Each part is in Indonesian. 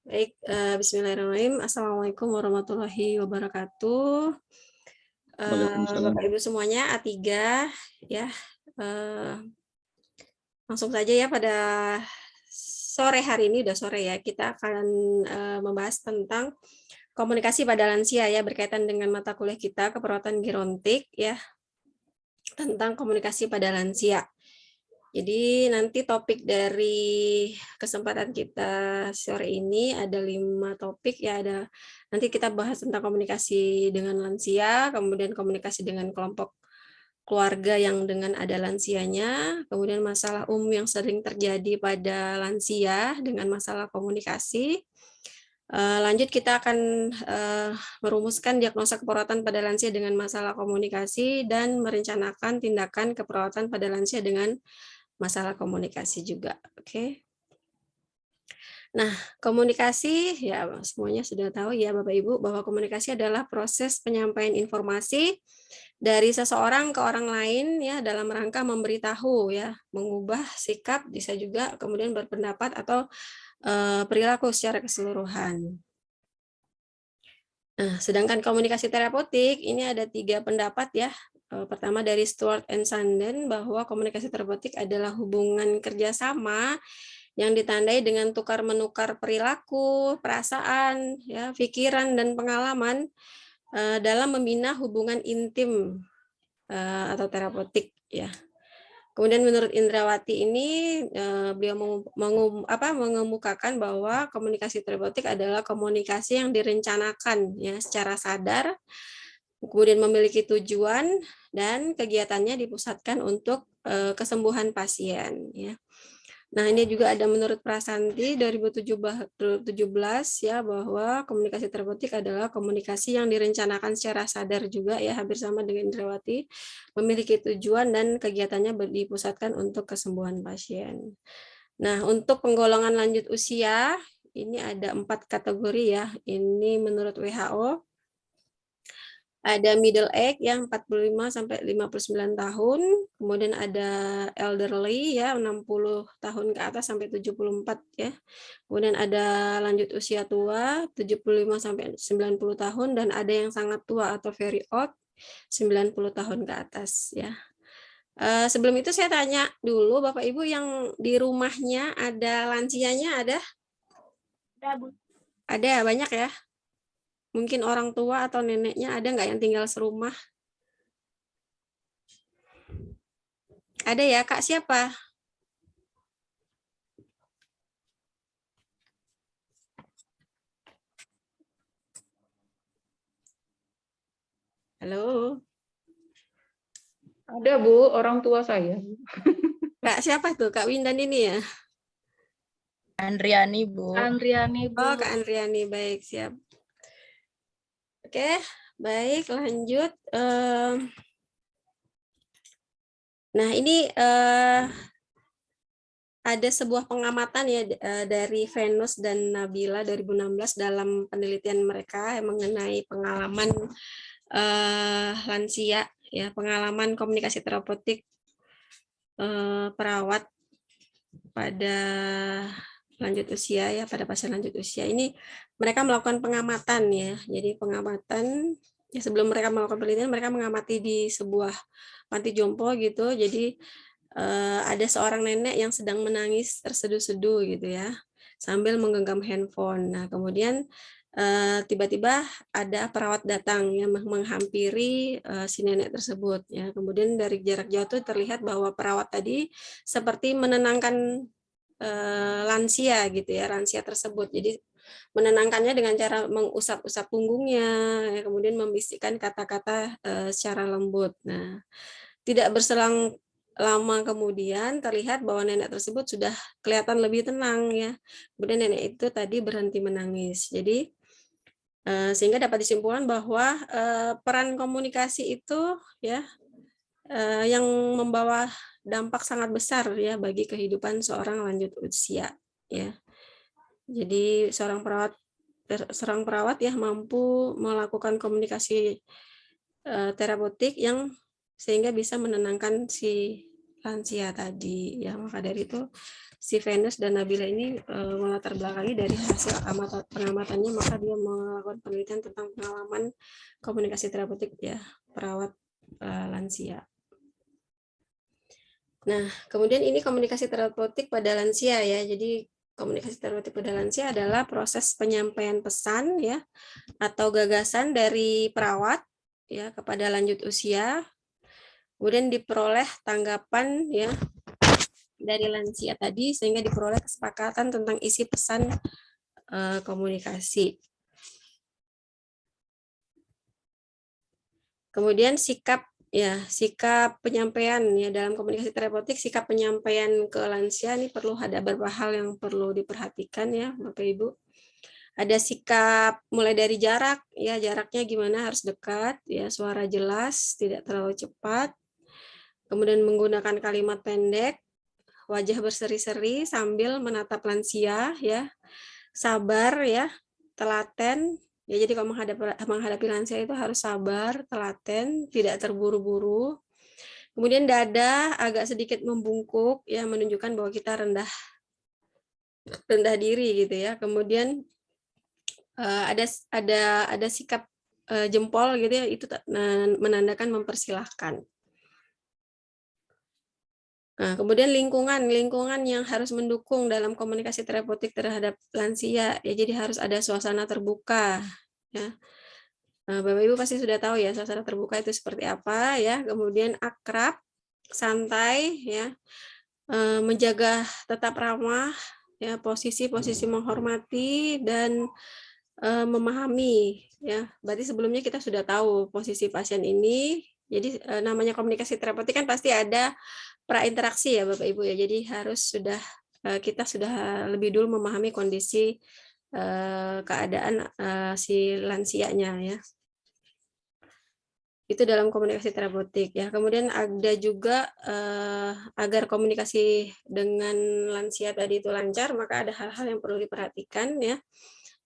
Baik, bismillahirrahmanirrahim. Assalamualaikum warahmatullahi wabarakatuh. Waalaikumsalam. Bapak Ibu semuanya A3 ya. Langsung saja ya pada sore hari ini, udah sore ya, kita akan membahas tentang komunikasi pada lansia ya, berkaitan dengan mata kuliah kita keperawatan gerontik ya, tentang komunikasi pada lansia. Jadi nanti topik dari kesempatan kita sore ini ada 5 topik ya, nanti kita bahas tentang komunikasi dengan lansia, kemudian komunikasi dengan kelompok keluarga yang dengan ada lansianya, kemudian masalah umum yang sering terjadi pada lansia dengan masalah komunikasi. Lanjut kita akan merumuskan diagnosa keperawatan pada lansia dengan masalah komunikasi dan merencanakan tindakan keperawatan pada lansia dengan masalah komunikasi juga. Oke. Nah, komunikasi ya semuanya sudah tahu ya Bapak Ibu bahwa komunikasi adalah proses penyampaian informasi dari seseorang ke orang lain ya dalam rangka memberitahu ya, mengubah sikap, bisa juga kemudian berpendapat atau perilaku secara keseluruhan. Nah, sedangkan komunikasi terapeutik ini ada 3 pendapat ya. Pertama dari Stuart and Sanden bahwa komunikasi terapeutik adalah hubungan kerjasama yang ditandai dengan tukar-menukar perilaku, perasaan, ya, pikiran, dan pengalaman dalam membina hubungan intim atau terapeutik. Ya. Kemudian menurut Indrawati ini beliau mengemukakan bahwa komunikasi terapeutik adalah komunikasi yang direncanakan ya secara sadar, kemudian memiliki tujuan dan kegiatannya dipusatkan untuk kesembuhan pasien ya. Nah, ini juga ada menurut Prasanti 2017 ya bahwa komunikasi terapeutik adalah komunikasi yang direncanakan secara sadar juga ya, hampir sama dengan Indrawati, memiliki tujuan dan kegiatannya dipusatkan untuk kesembuhan pasien. Nah, untuk penggolongan lanjut usia ini ada 4 kategori ya. Ini menurut WHO. Ada middle age yang 45 sampai 59 tahun, kemudian ada elderly ya 60 tahun ke atas sampai 74 ya. Kemudian ada lanjut usia tua 75 sampai 90 tahun dan ada yang sangat tua atau very old 90 tahun ke atas ya. Sebelum itu saya tanya dulu Bapak Ibu yang di rumahnya ada lansianya ada? Ada banyak ya? Mungkin orang tua atau neneknya ada nggak yang tinggal serumah? Ada ya, Kak siapa? Halo. Ada Bu, orang tua saya. Kak siapa tuh? Kak Windan ini ya? Andriani, Bu. Andriani Bu. Oh, Kak Andriani, baik, siap. Oke, baik, lanjut. Nah, ini ada sebuah pengamatan ya dari Venus dan Nabila 2016 dalam penelitian mereka yang mengenai pengalaman lansia, ya pengalaman komunikasi terapeutik perawat pada lanjut usia ya, pada pasien lanjut usia ini mereka melakukan pengamatan ya. Jadi pengamatan ya, sebelum mereka melakukan penelitian mereka mengamati di sebuah panti jompo gitu. Jadi ada seorang nenek yang sedang menangis terseduh-seduh gitu ya, sambil menggenggam handphone. Nah, kemudian tiba-tiba ada perawat datang yang menghampiri si nenek tersebut ya. Kemudian dari jarak jauh tuh terlihat bahwa perawat tadi seperti menenangkan lansia gitu ya, lansia tersebut. Jadi menenangkannya dengan cara mengusap-usap punggungnya, ya, kemudian membisikkan kata-kata secara lembut. Nah, tidak berselang lama kemudian terlihat bahwa nenek tersebut sudah kelihatan lebih tenang ya. Kemudian nenek itu tadi berhenti menangis. Jadi sehingga dapat disimpulkan bahwa peran komunikasi itu ya yang membawa dampak sangat besar ya bagi kehidupan seorang lanjut usia ya. Jadi seorang perawat ya mampu melakukan komunikasi terapeutik yang sehingga bisa menenangkan si lansia tadi ya. Maka dari itu si Venus dan Nabila ini melatar belakangi dari hasil pengamatannya, maka dia melakukan penelitian tentang pengalaman komunikasi terapeutik ya perawat lansia. Nah, kemudian ini komunikasi terapeutik pada lansia ya. Jadi komunikasi terapeutik pada lansia adalah proses penyampaian pesan ya atau gagasan dari perawat ya kepada lanjut usia. Kemudian diperoleh tanggapan ya dari lansia tadi sehingga diperoleh kesepakatan tentang isi pesan komunikasi. Kemudian sikap penyampaian ya dalam komunikasi terapeutik, sikap penyampaian ke lansia ini perlu ada beberapa hal yang perlu diperhatikan ya Bapak Ibu. Ada sikap mulai dari jarak ya, jaraknya gimana, harus dekat ya, suara jelas, tidak terlalu cepat. Kemudian menggunakan kalimat pendek, wajah berseri-seri sambil menatap lansia ya, sabar ya, telaten. Ya, jadi kalau menghadapi lansia itu harus sabar, telaten, tidak terburu-buru. Kemudian dada agak sedikit membungkuk ya, menunjukkan bahwa kita rendah diri gitu ya. Kemudian ada sikap jempol gitu ya, itu menandakan mempersilahkan. Nah, kemudian lingkungan yang harus mendukung dalam komunikasi terapeutik terhadap lansia ya, jadi harus ada suasana terbuka ya. Bapak Ibu pasti sudah tahu ya suasana terbuka itu seperti apa ya. Kemudian akrab, santai ya, menjaga tetap ramah ya, posisi menghormati dan memahami ya. Berarti sebelumnya kita sudah tahu posisi pasien ini. Jadi namanya komunikasi terapeutik kan pasti ada prainteraksi ya Bapak Ibu ya. Jadi kita sudah lebih dulu memahami kondisi keadaan si lansianya ya. Itu dalam komunikasi terapeutik ya. Kemudian ada juga agar komunikasi dengan lansia tadi itu lancar, maka ada hal-hal yang perlu diperhatikan ya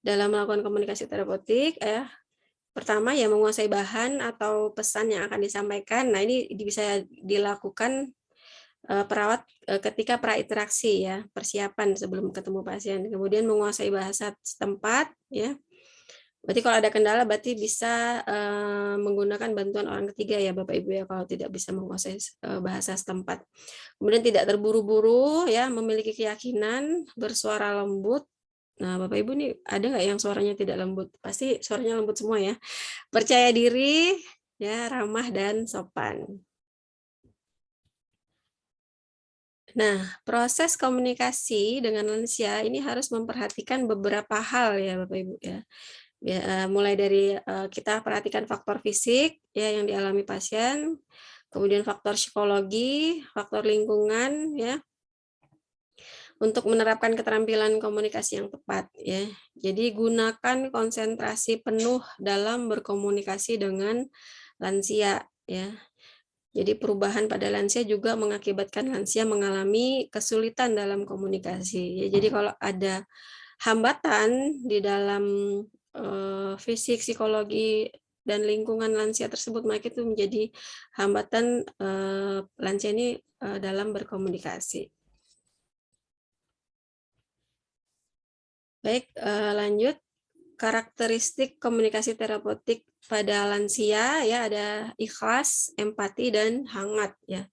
dalam melakukan komunikasi terapeutik ya. Pertama ya menguasai bahan atau pesan yang akan disampaikan. Nah, ini bisa dilakukan perawat ketika prainteraksi ya, persiapan sebelum ketemu pasien. Kemudian menguasai bahasa setempat ya. Berarti kalau ada kendala berarti bisa menggunakan bantuan orang ketiga ya Bapak Ibu ya, kalau tidak bisa menguasai bahasa setempat. Kemudian tidak terburu-buru ya, memiliki keyakinan, bersuara lembut. Nah, Bapak Ibu nih ada nggak yang suaranya tidak lembut? Pasti suaranya lembut semua ya. Percaya diri, ya, ramah dan sopan. Nah, proses komunikasi dengan lansia ini harus memperhatikan beberapa hal ya Bapak Ibu ya. Mulai dari kita perhatikan faktor fisik ya yang dialami pasien, kemudian faktor psikologi, faktor lingkungan ya, untuk menerapkan keterampilan komunikasi yang tepat ya. Jadi gunakan konsentrasi penuh dalam berkomunikasi dengan lansia ya. Jadi perubahan pada lansia juga mengakibatkan lansia mengalami kesulitan dalam komunikasi ya. Jadi kalau ada hambatan di dalam fisik, psikologi dan lingkungan lansia tersebut, maka itu menjadi hambatan lansia ini dalam berkomunikasi. Baik, lanjut. Karakteristik komunikasi terapeutik pada lansia ya, ada ikhlas, empati dan hangat ya.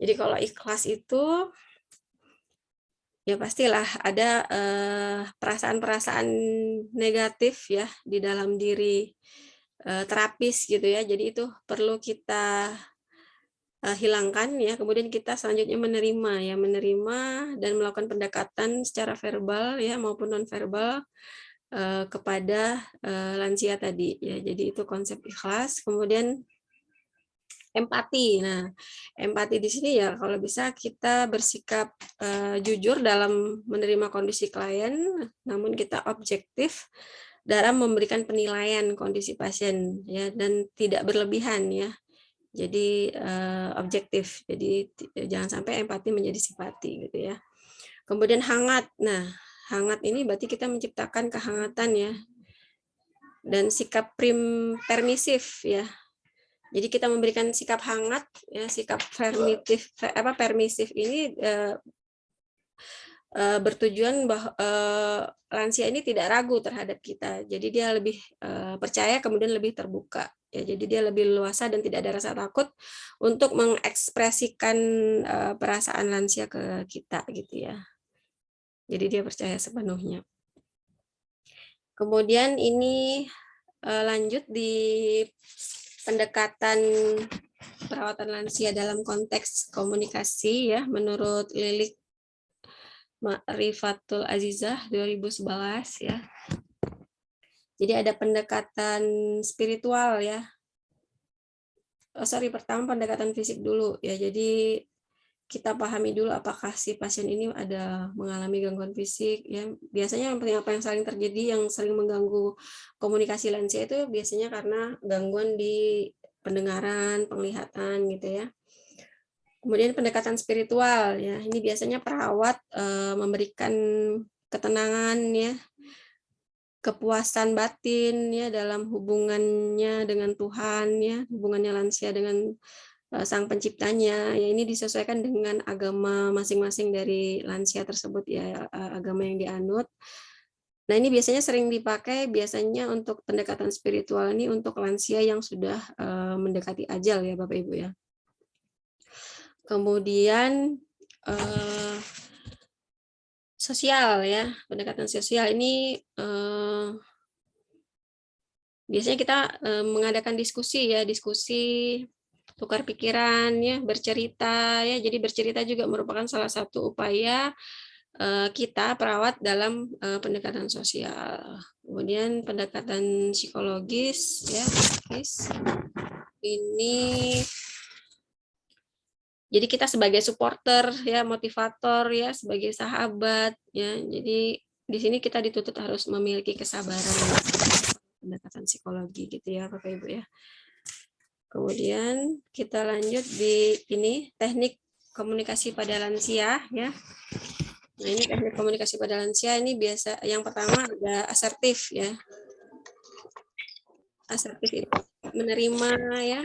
Jadi kalau ikhlas itu ya pastilah ada perasaan-perasaan negatif ya di dalam diri terapis gitu ya. Jadi itu perlu kita hilangkan ya. Kemudian kita selanjutnya menerima dan melakukan pendekatan secara verbal ya maupun non verbal kepada lansia tadi ya. Jadi itu konsep ikhlas. Kemudian empati. Nah, empati di sini ya kalau bisa kita bersikap jujur dalam menerima kondisi klien, namun kita objektif dalam memberikan penilaian kondisi pasien ya, dan tidak berlebihan ya. Jadi objektif. Jadi jangan sampai empati menjadi simpati gitu ya. Kemudian hangat. Nah, hangat ini berarti kita menciptakan kehangatan ya. Dan sikap permisif ya. Jadi kita memberikan sikap hangat, ya, sikap permisif ini bertujuan bahwa lansia ini tidak ragu terhadap kita. Jadi dia lebih percaya, kemudian lebih terbuka. Ya, jadi dia lebih leluasa dan tidak ada rasa takut untuk mengekspresikan perasaan lansia ke kita, gitu ya. Jadi dia percaya sepenuhnya. Kemudian ini lanjut di pendekatan perawatan lansia dalam konteks komunikasi, ya, menurut Lilik Ma'rifatul Azizah 2011, ya. Jadi ada pendekatan spiritual, ya. Pertama pendekatan fisik dulu, ya. Jadi kita pahami dulu apakah si pasien ini ada mengalami gangguan fisik, ya. Biasanya apa yang sering terjadi, yang sering mengganggu komunikasi lansia itu biasanya karena gangguan di pendengaran, penglihatan, gitu ya. Kemudian pendekatan spiritual, ya. Ini biasanya perawat memberikan ketenangan, ya, kepuasan batin, ya, dalam hubungannya dengan Tuhan, ya, hubungannya lansia dengan Sang Penciptanya. Ya, ini disesuaikan dengan agama masing-masing dari lansia tersebut, ya, agama yang dianut. Nah, ini biasanya sering dipakai biasanya untuk pendekatan spiritual ini untuk lansia yang sudah mendekati ajal, ya, Bapak Ibu, ya. Kemudian sosial, ya, pendekatan sosial ini biasanya kita mengadakan diskusi, ya, diskusi tukar pikiran, ya, bercerita, ya. Jadi bercerita juga merupakan salah satu upaya kita perawat dalam pendekatan sosial. Kemudian pendekatan psikologis, ya, ini jadi kita sebagai supporter, ya, motivator, ya, sebagai sahabat, ya. Jadi di sini kita dituntut harus memiliki kesabaran, pendekatan psikologi, gitu ya, Bapak Ibu, ya. Kemudian kita lanjut di ini teknik komunikasi pada lansia, ya. Nah, ini teknik komunikasi pada lansia ini biasa yang pertama ada asertif, ya. Asertif itu menerima, ya,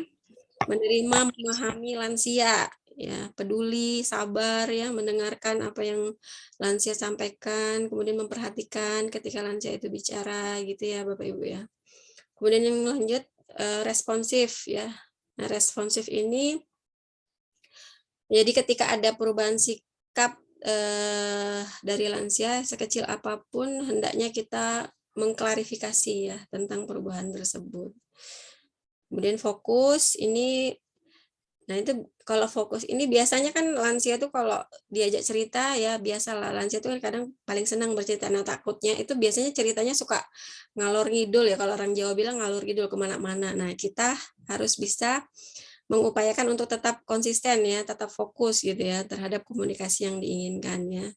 menerima, memahami lansia, ya, peduli, sabar, ya, mendengarkan apa yang lansia sampaikan, kemudian memperhatikan ketika lansia itu bicara, gitu ya, Bapak Ibu, ya. Kemudian yang lanjut responsif, ya. Nah, responsif ini jadi ketika ada perubahan sikap dari lansia sekecil apapun, hendaknya kita mengklarifikasi, ya, tentang perubahan tersebut. Kemudian fokus ini, nah itu kalau fokus ini biasanya kan lansia tuh kalau diajak cerita, ya, biasalah lansia tuh kan kadang paling senang bercerita. Nah, takutnya itu biasanya ceritanya suka ngalor ngidul, ya, kalau orang Jawa bilang ngalor ngidul kemana-mana. Nah, kita harus bisa mengupayakan untuk tetap konsisten, ya, tetap fokus, gitu ya, terhadap komunikasi yang diinginkan, ya.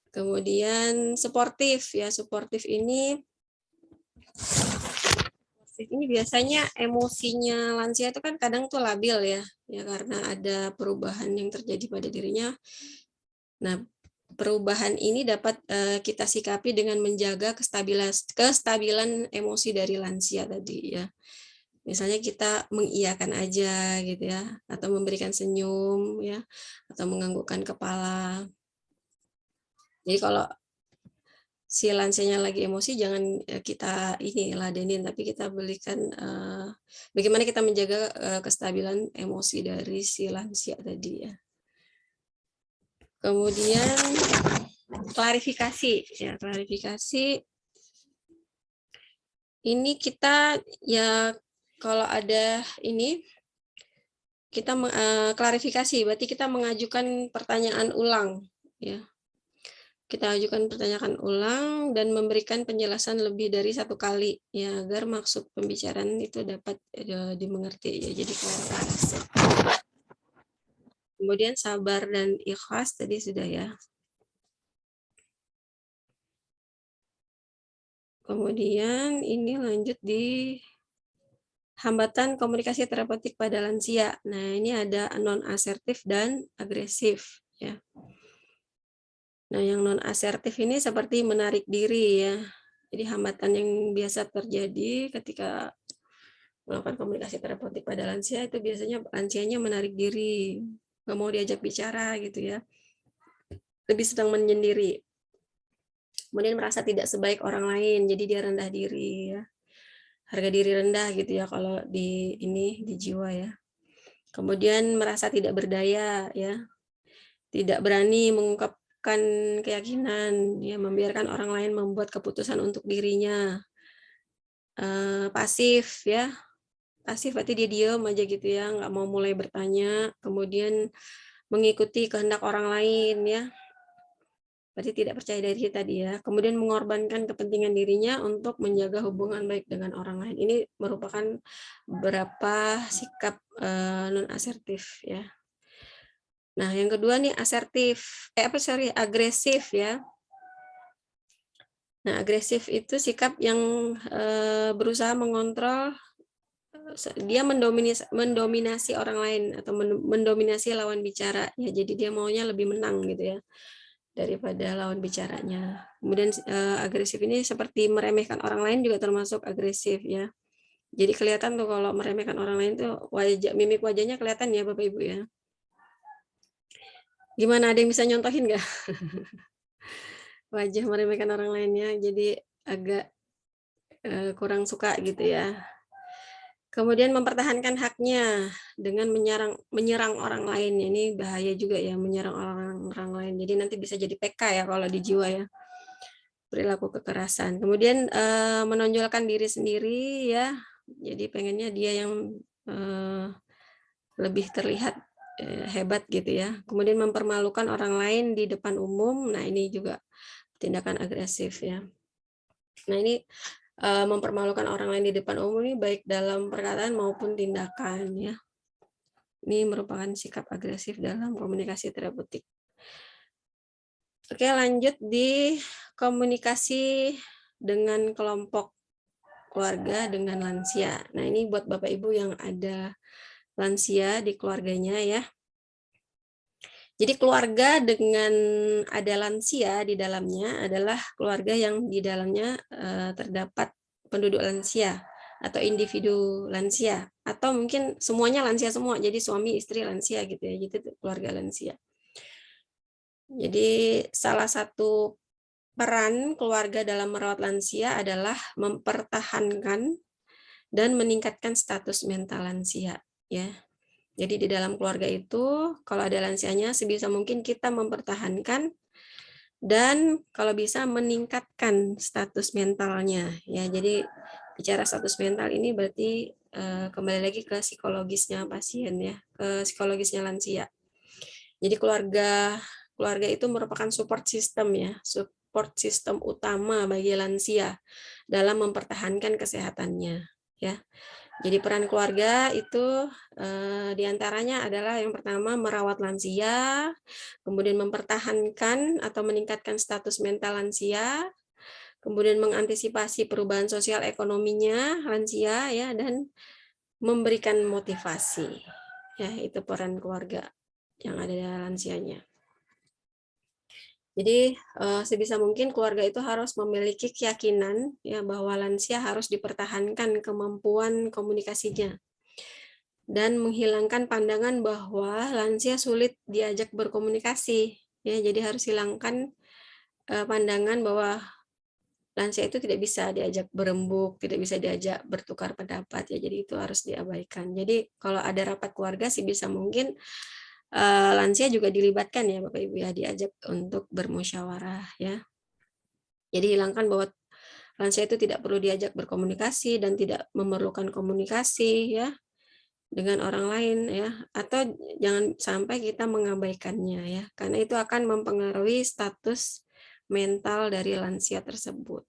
Kemudian suportif, ya, suportif ini biasanya emosinya lansia itu kan kadang tuh labil, ya, karena ada perubahan yang terjadi pada dirinya. Nah, perubahan ini dapat kita sikapi dengan menjaga kestabilan emosi dari lansia tadi, ya. Misalnya kita mengiyakan aja, gitu ya, atau memberikan senyum, ya, atau menganggukkan kepala. Jadi kalau si lansianya lagi emosi jangan kita ini ladenin, tapi kita berikan bagaimana kita menjaga kestabilan emosi dari si lansia tadi, ya. Kemudian klarifikasi, ya, klarifikasi ini kita, ya, kalau ada ini kita klarifikasi, berarti kita mengajukan pertanyaan ulang, ya. Kita ajukan pertanyaan ulang dan memberikan penjelasan lebih dari satu kali, ya, agar maksud pembicaraan itu dapat dimengerti, ya. Jadi klarifikasi. Kemudian sabar dan ikhlas tadi sudah, ya. Kemudian ini lanjut di hambatan komunikasi terapeutik pada lansia. Nah, ini ada non-asertif dan agresif, ya. Nah, yang non-asertif ini seperti menarik diri, ya. Jadi hambatan yang biasa terjadi ketika melakukan komunikasi terapeutik pada lansia itu biasanya lansianya menarik diri, nggak mau diajak bicara gitu ya, lebih sedang menyendiri. Kemudian merasa tidak sebaik orang lain, jadi dia rendah diri ya. Harga diri rendah gitu ya kalau di jiwa ya. Kemudian merasa tidak berdaya ya, tidak berani mengungkapkan keyakinan, ya membiarkan orang lain membuat keputusan untuk dirinya. Pasif ya, pasif berarti dia diam aja gitu ya, nggak mau mulai bertanya, kemudian mengikuti kehendak orang lain ya, berarti tidak percaya diri tadi ya, kemudian mengorbankan kepentingan dirinya untuk menjaga hubungan baik dengan orang lain. Ini merupakan beberapa sikap non asertif ya. Nah, yang kedua nih asertif, agresif ya. Nah, agresif itu sikap yang berusaha mengontrol, dia mendominasi orang lain atau mendominasi lawan bicara ya. Jadi dia maunya lebih menang gitu ya daripada lawan bicaranya. Kemudian agresif ini seperti meremehkan orang lain juga termasuk agresif ya. Jadi kelihatan tuh kalau meremehkan orang lain tuh mimik wajahnya kelihatan ya Bapak Ibu ya. Gimana, ada yang bisa nyontohin nggak? Wajah meremehkan orang lainnya, jadi agak kurang suka gitu ya. Kemudian mempertahankan haknya dengan menyerang orang lain. Ini bahaya juga ya, menyerang orang lain. Jadi nanti bisa jadi PK ya kalau di jiwa ya. Perilaku kekerasan. Kemudian menonjolkan diri sendiri ya. Jadi pengennya dia yang lebih terlihat hebat gitu ya. Kemudian mempermalukan orang lain di depan umum. Nah, ini juga tindakan agresif ya. Nah, ini mempermalukan orang lain di depan umum ini baik dalam perkataan maupun tindakan ya. Ini merupakan sikap agresif dalam komunikasi terapeutik. Oke, lanjut di komunikasi dengan kelompok keluarga dengan lansia. Nah, ini buat Bapak Ibu yang ada lansia di keluarganya ya. Jadi keluarga dengan ada lansia di dalamnya adalah keluarga yang di dalamnya terdapat penduduk lansia atau individu lansia, atau mungkin semuanya lansia semua, jadi suami istri lansia gitu ya, jadi keluarga lansia. Jadi salah satu peran keluarga dalam merawat lansia adalah mempertahankan dan meningkatkan status mental lansia ya. Jadi di dalam keluarga itu kalau ada lansianya sebisa mungkin kita mempertahankan dan kalau bisa meningkatkan status mentalnya ya. Jadi bicara status mental ini berarti kembali lagi ke psikologisnya pasien ya, ke psikologisnya lansia. Jadi keluarga itu merupakan support system ya, support system utama bagi lansia dalam mempertahankan kesehatannya ya. Jadi peran keluarga itu diantaranya adalah yang pertama merawat lansia, kemudian mempertahankan atau meningkatkan status mental lansia, kemudian mengantisipasi perubahan sosial ekonominya lansia ya, dan memberikan motivasi ya. Itu peran keluarga yang ada di lansianya. Jadi sebisa mungkin keluarga itu harus memiliki keyakinan ya bahwa lansia harus dipertahankan kemampuan komunikasinya dan menghilangkan pandangan bahwa lansia sulit diajak berkomunikasi ya. Jadi harus hilangkan pandangan bahwa lansia itu tidak bisa diajak berembuk, tidak bisa diajak bertukar pendapat ya. Jadi itu harus diabaikan. Jadi kalau ada rapat keluarga sih bisa mungkin lansia juga dilibatkan ya Bapak Ibu ya, diajak untuk bermusyawarah ya. Jadi hilangkan bahwa lansia itu tidak perlu diajak berkomunikasi dan tidak memerlukan komunikasi ya dengan orang lain ya, atau jangan sampai kita mengabaikannya ya, karena itu akan mempengaruhi status mental dari lansia tersebut.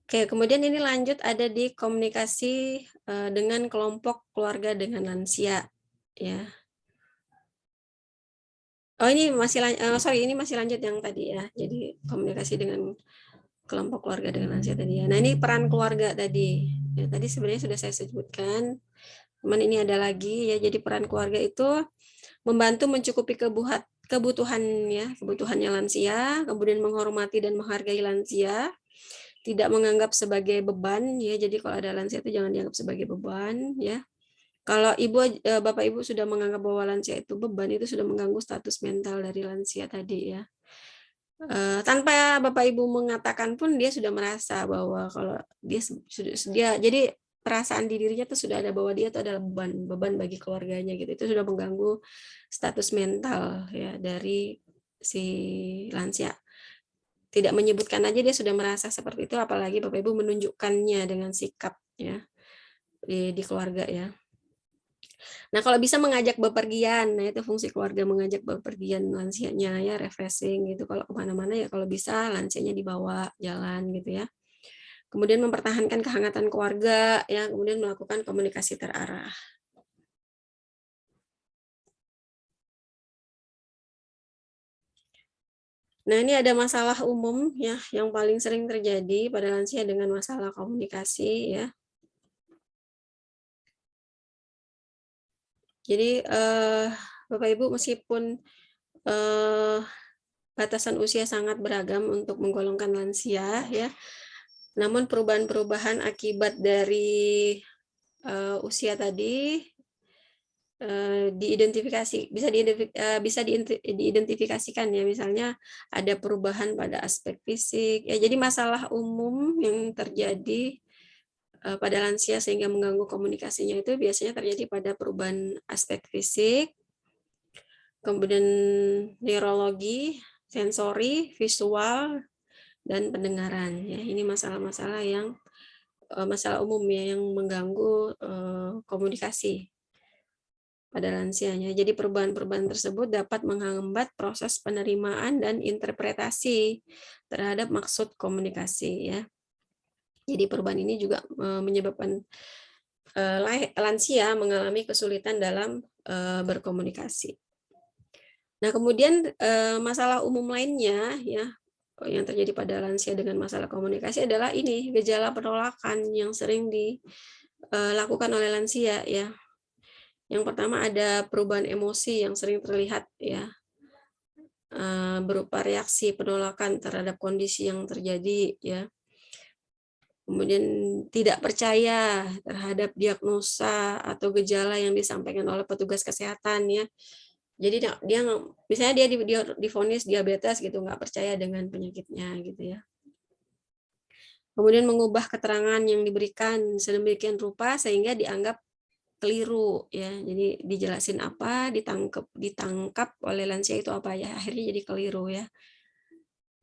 Oke, kemudian ini lanjut ada di komunikasi dengan kelompok keluarga dengan lansia ya. Oh, ini masih ini masih lanjut yang tadi ya. Jadi komunikasi dengan kelompok keluarga dengan lansia tadi ya. Nah, ini peran keluarga tadi. Ya, tadi sebenarnya sudah saya sebutkan. Cuman ini ada lagi ya. Jadi peran keluarga itu membantu mencukupi kebutuhannya lansia, kemudian menghormati dan menghargai lansia, tidak menganggap sebagai beban ya. Jadi kalau ada lansia itu jangan dianggap sebagai beban ya. Kalau Bapak Ibu sudah menganggap bahwa lansia itu beban, itu sudah mengganggu status mental dari lansia tadi ya. Tanpa Bapak Ibu mengatakan pun dia sudah merasa bahwa kalau dia jadi perasaan di dirinya tuh sudah ada bahwa dia itu adalah beban bagi keluarganya gitu. Itu sudah mengganggu status mental ya dari si lansia. Tidak menyebutkan aja dia sudah merasa seperti itu, apalagi Bapak Ibu menunjukkannya dengan sikap ya di keluarga ya. Nah, kalau bisa mengajak bepergian, nah itu fungsi keluarga, mengajak bepergian lansianya ya, refreshing gitu. Kalau kemana-mana ya kalau bisa lansianya dibawa jalan gitu ya. Kemudian mempertahankan kehangatan keluarga ya, kemudian melakukan komunikasi terarah. Nah, ini ada masalah umum ya yang paling sering terjadi pada lansia dengan masalah komunikasi ya. Jadi Bapak Ibu meskipun batasan usia sangat beragam untuk menggolongkan lansia ya, namun perubahan-perubahan akibat dari usia tadi bisa diidentifikasikan ya, misalnya ada perubahan pada aspek fisik ya. Jadi masalah umum yang terjadi pada lansia sehingga mengganggu komunikasinya itu biasanya terjadi pada perubahan aspek fisik, kemudian neurologi, sensori, visual, dan pendengaran ya. Ini masalah-masalah yang masalah umum ya yang mengganggu komunikasi pada lansianya. Jadi perubahan-perubahan tersebut dapat menghambat proses penerimaan dan interpretasi terhadap maksud komunikasi ya. Jadi perubahan ini juga menyebabkan lansia mengalami kesulitan dalam berkomunikasi. Nah, kemudian masalah umum lainnya ya yang terjadi pada lansia dengan masalah komunikasi adalah ini gejala penolakan yang sering dilakukan oleh lansia ya. Yang pertama ada perubahan emosi yang sering terlihat ya, berupa reaksi penolakan terhadap kondisi yang terjadi ya. Kemudian tidak percaya terhadap diagnosa atau gejala yang disampaikan oleh petugas kesehatan ya. Jadi dia misalnya dia divonis diabetes gitu, nggak percaya dengan penyakitnya gitu ya. Kemudian mengubah keterangan yang diberikan sedemikian rupa sehingga dianggap keliru ya. Jadi dijelasin apa, ditangkap oleh lansia itu apa ya, akhirnya jadi keliru ya.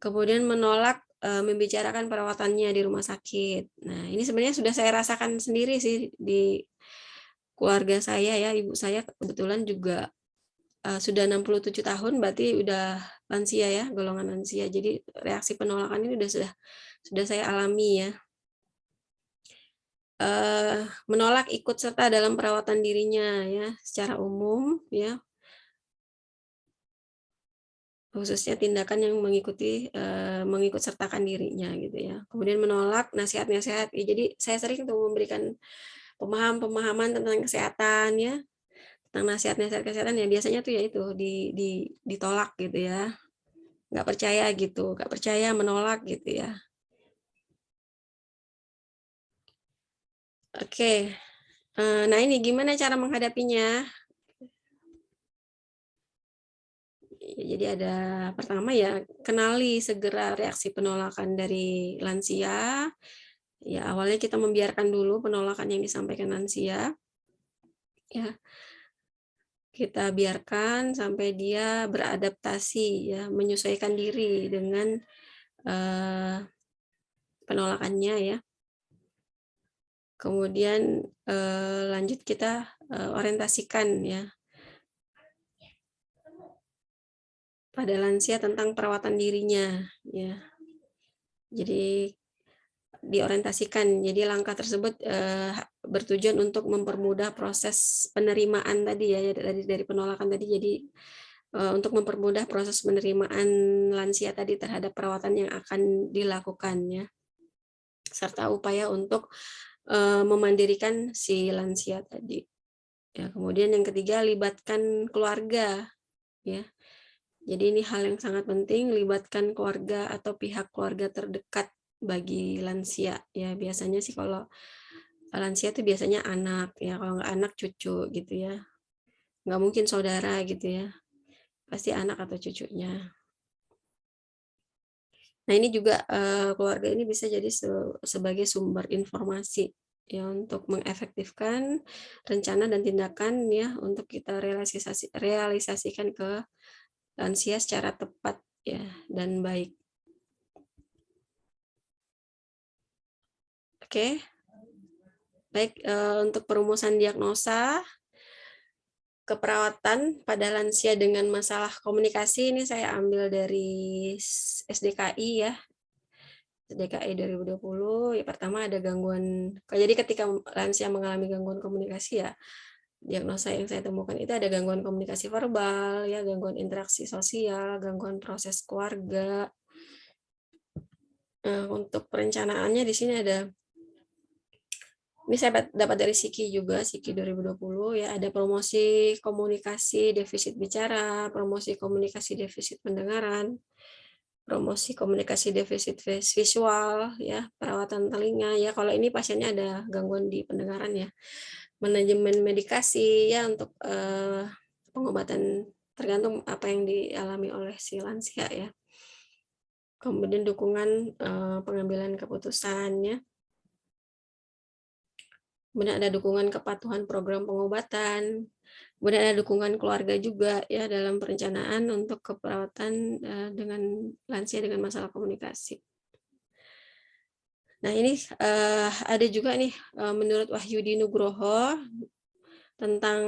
Kemudian menolak membicarakan perawatannya di rumah sakit. Nah, ini sebenarnya sudah saya rasakan sendiri sih di keluarga saya ya, ibu saya kebetulan juga sudah 67 tahun, berarti udah lansia ya, golongan lansia. Jadi reaksi penolakan ini sudah saya alami ya. Menolak ikut serta dalam perawatan dirinya ya, secara umum ya. Khususnya tindakan yang mengikut sertakan dirinya gitu ya. Kemudian menolak nasihat-nasihat. Ya, jadi saya sering tuh memberikan pemahaman tentang kesehatan ya, tentang nasihat-nasihat kesehatan ya biasanya tuh ya itu ditolak gitu ya. Nggak percaya gitu, nggak percaya, menolak gitu ya. Oke. Nah, ini gimana cara menghadapinya? Jadi ada pertama ya, kenali segera reaksi penolakan dari lansia. Ya, awalnya kita membiarkan dulu penolakan yang disampaikan lansia. Ya, kita biarkan sampai dia beradaptasi ya, menyesuaikan diri dengan penolakannya ya. Kemudian lanjut kita orientasikan ya pada lansia tentang perawatan dirinya ya. Jadi diorientasikan. Jadi langkah tersebut bertujuan untuk mempermudah proses penerimaan tadi ya dari penolakan tadi. Jadi untuk mempermudah proses penerimaan lansia tadi terhadap perawatan yang akan dilakukan ya. Serta upaya untuk memandirikan si lansia tadi. Ya, kemudian yang ketiga libatkan keluarga ya. Jadi ini hal yang sangat penting, libatkan keluarga atau pihak keluarga terdekat bagi lansia. Ya biasanya sih kalau lansia itu biasanya anak ya, kalau nggak anak cucu gitu ya. Nggak mungkin saudara gitu ya, pasti anak atau cucunya. Nah ini juga keluarga ini bisa jadi sebagai sumber informasi ya untuk mengefektifkan rencana dan tindakan ya untuk kita realisasikan ke lansia secara tepat ya dan baik. Oke, baik untuk perumusan diagnosa keperawatan pada lansia dengan masalah komunikasi ini saya ambil dari SDKI ya. SDKI 2020 ya pertama ada gangguan. Jadi ketika lansia mengalami gangguan komunikasi ya diagnosa yang saya temukan itu ada gangguan komunikasi verbal ya, gangguan interaksi sosial, gangguan proses keluarga. Untuk perencanaannya di sini ada, ini saya dapat dari Siki juga, Siki 2020 ya, ada promosi komunikasi defisit bicara, promosi komunikasi defisit pendengaran, promosi komunikasi defisit visual ya, perawatan telinga ya, kalau ini pasiennya ada gangguan di pendengaran ya, manajemen medikasi ya untuk pengobatan tergantung apa yang dialami oleh si lansia ya. Kemudian dukungan pengambilan keputusan ya. Kemudian ada dukungan kepatuhan program pengobatan. Kemudian ada dukungan keluarga juga ya dalam perencanaan untuk keperawatan dengan lansia dengan masalah komunikasi. Nah ini ada juga nih menurut Wahyudi Nugroho tentang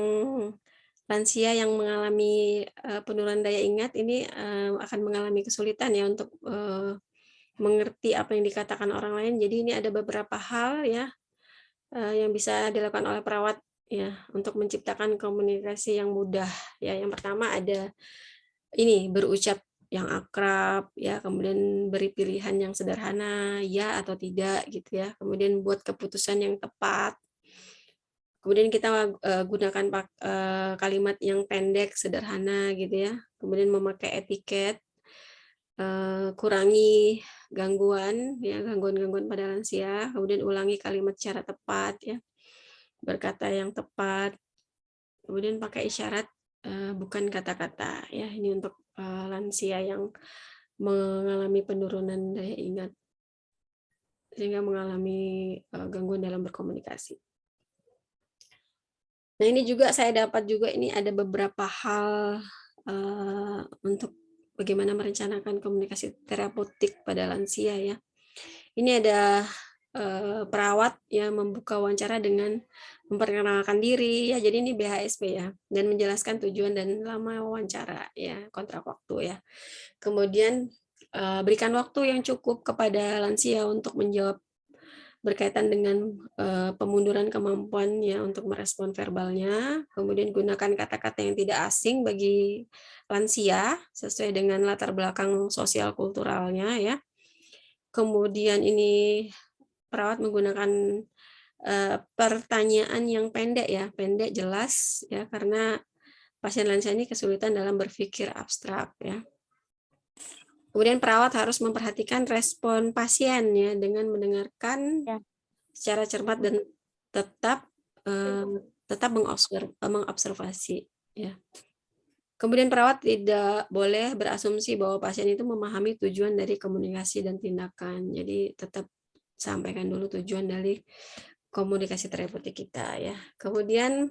lansia yang mengalami penurunan daya ingat ini akan mengalami kesulitan ya untuk mengerti apa yang dikatakan orang lain. Jadi ini ada beberapa hal ya yang bisa dilakukan oleh perawat ya untuk menciptakan komunikasi yang mudah ya. Yang pertama ada ini berucap yang akrab ya, kemudian beri pilihan yang sederhana ya atau tidak gitu ya. Kemudian buat keputusan yang tepat. Kemudian kita gunakan kalimat yang pendek, sederhana gitu ya. Kemudian memakai etiket, kurangi gangguan ya, gangguan-gangguan pada lansia. Kemudian ulangi kalimat secara tepat ya, berkata yang tepat. Kemudian pakai isyarat, bukan kata-kata ya. Ini untuk lansia yang mengalami penurunan daya ingat sehingga mengalami gangguan dalam berkomunikasi. Nah ini juga saya dapat juga ini ada beberapa hal untuk bagaimana merencanakan komunikasi terapeutik pada lansia ya. Ini ada perawat yang membuka wawancara dengan memperkenalkan diri ya, jadi ini BHSP ya, dan menjelaskan tujuan dan lama wawancara ya, kontrak waktu ya. Kemudian berikan waktu yang cukup kepada lansia untuk menjawab berkaitan dengan pemunduran kemampuan ya untuk merespon verbalnya, kemudian gunakan kata-kata yang tidak asing bagi lansia sesuai dengan latar belakang sosial kulturalnya ya. Kemudian ini perawat menggunakan pertanyaan yang pendek ya, pendek jelas ya karena pasien lansia ini kesulitan dalam berpikir abstrak ya. Kemudian perawat harus memperhatikan respon pasien ya dengan mendengarkan secara cermat dan tetap mengobservasi ya. Kemudian perawat tidak boleh berasumsi bahwa pasien itu memahami tujuan dari komunikasi dan tindakan. Jadi tetap sampaikan dulu tujuan dari komunikasi terapeutik kita ya. Kemudian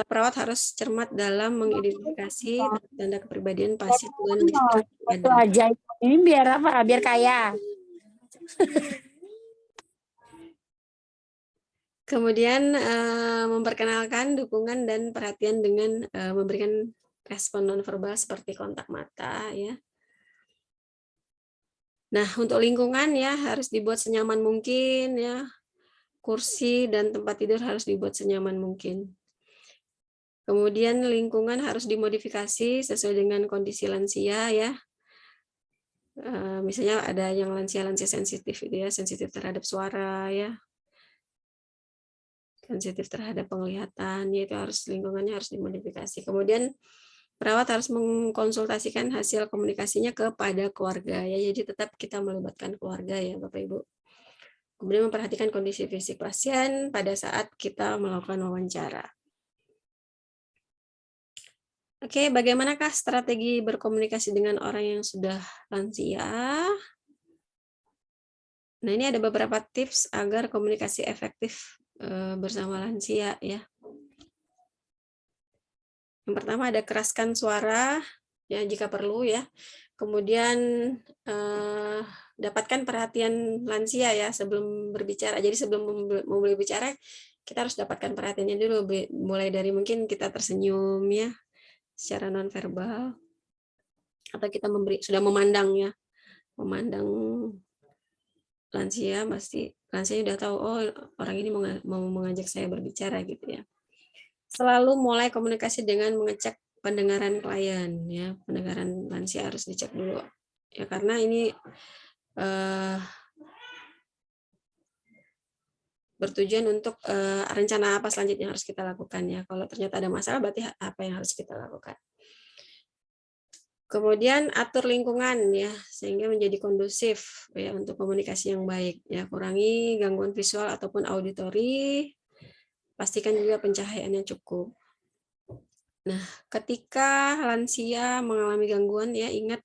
perawat harus cermat dalam mengidentifikasi tanda kepribadian pasien Itu aja ini biar apa? Biar kaya. Kemudian memperkenalkan dukungan dan perhatian dengan memberikan respon nonverbal seperti kontak mata ya. Nah, untuk lingkungan ya harus dibuat senyaman mungkin ya. Kursi dan tempat tidur harus dibuat senyaman mungkin. Kemudian lingkungan harus dimodifikasi sesuai dengan kondisi lansia ya. Misalnya ada yang lansia-lansia sensitif itu ya, sensitif terhadap suara ya. Sensitif terhadap penglihatan, yaitu harus lingkungannya harus dimodifikasi. Kemudian perawat harus mengkonsultasikan hasil komunikasinya kepada keluarga ya. Jadi tetap kita melibatkan keluarga ya Bapak Ibu. Kemudian memperhatikan kondisi fisik pasien pada saat kita melakukan wawancara. Oke, bagaimanakah strategi berkomunikasi dengan orang yang sudah lansia? Nah, ini ada beberapa tips agar komunikasi efektif bersama lansia ya. Yang pertama ada keraskan suara ya jika perlu ya. Kemudian dapatkan perhatian lansia ya sebelum berbicara. Jadi sebelum mulai bicara kita harus dapatkan perhatiannya dulu, mulai dari mungkin kita tersenyum ya secara nonverbal, atau kita sudah memandang ya, memandang lansia, pasti lansia udah tahu oh orang ini mau mengajak saya berbicara gitu ya. Selalu mulai komunikasi dengan mengecek pendengaran klien ya, pendengaran lansia harus dicek dulu ya, karena ini bertujuan untuk rencana apa selanjutnya harus kita lakukan ya. Kalau ternyata ada masalah berarti apa yang harus kita lakukan. Kemudian atur lingkungan ya sehingga menjadi kondusif ya untuk komunikasi yang baik ya. Kurangi gangguan visual ataupun auditori. Pastikan juga pencahayaannya cukup. Nah, ketika lansia mengalami gangguan ya ingat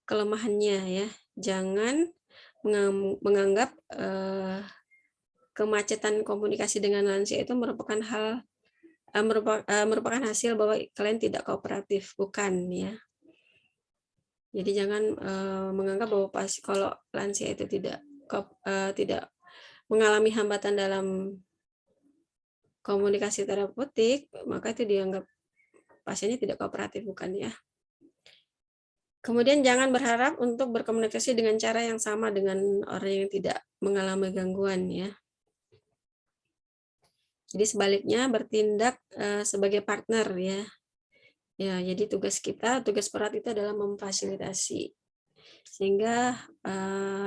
kelemahannya ya. Jangan menganggap kemacetan komunikasi dengan lansia itu merupakan hasil bahwa kalian tidak kooperatif, bukan ya. Jadi jangan menganggap bahwa kalau lansia itu tidak mengalami hambatan dalam komunikasi terapeutik, maka itu dianggap pasiennya tidak kooperatif, bukan ya. Kemudian jangan berharap untuk berkomunikasi dengan cara yang sama dengan orang yang tidak mengalami gangguan ya. Jadi sebaliknya bertindak sebagai partner ya. Ya, jadi tugas perawat itu adalah memfasilitasi sehingga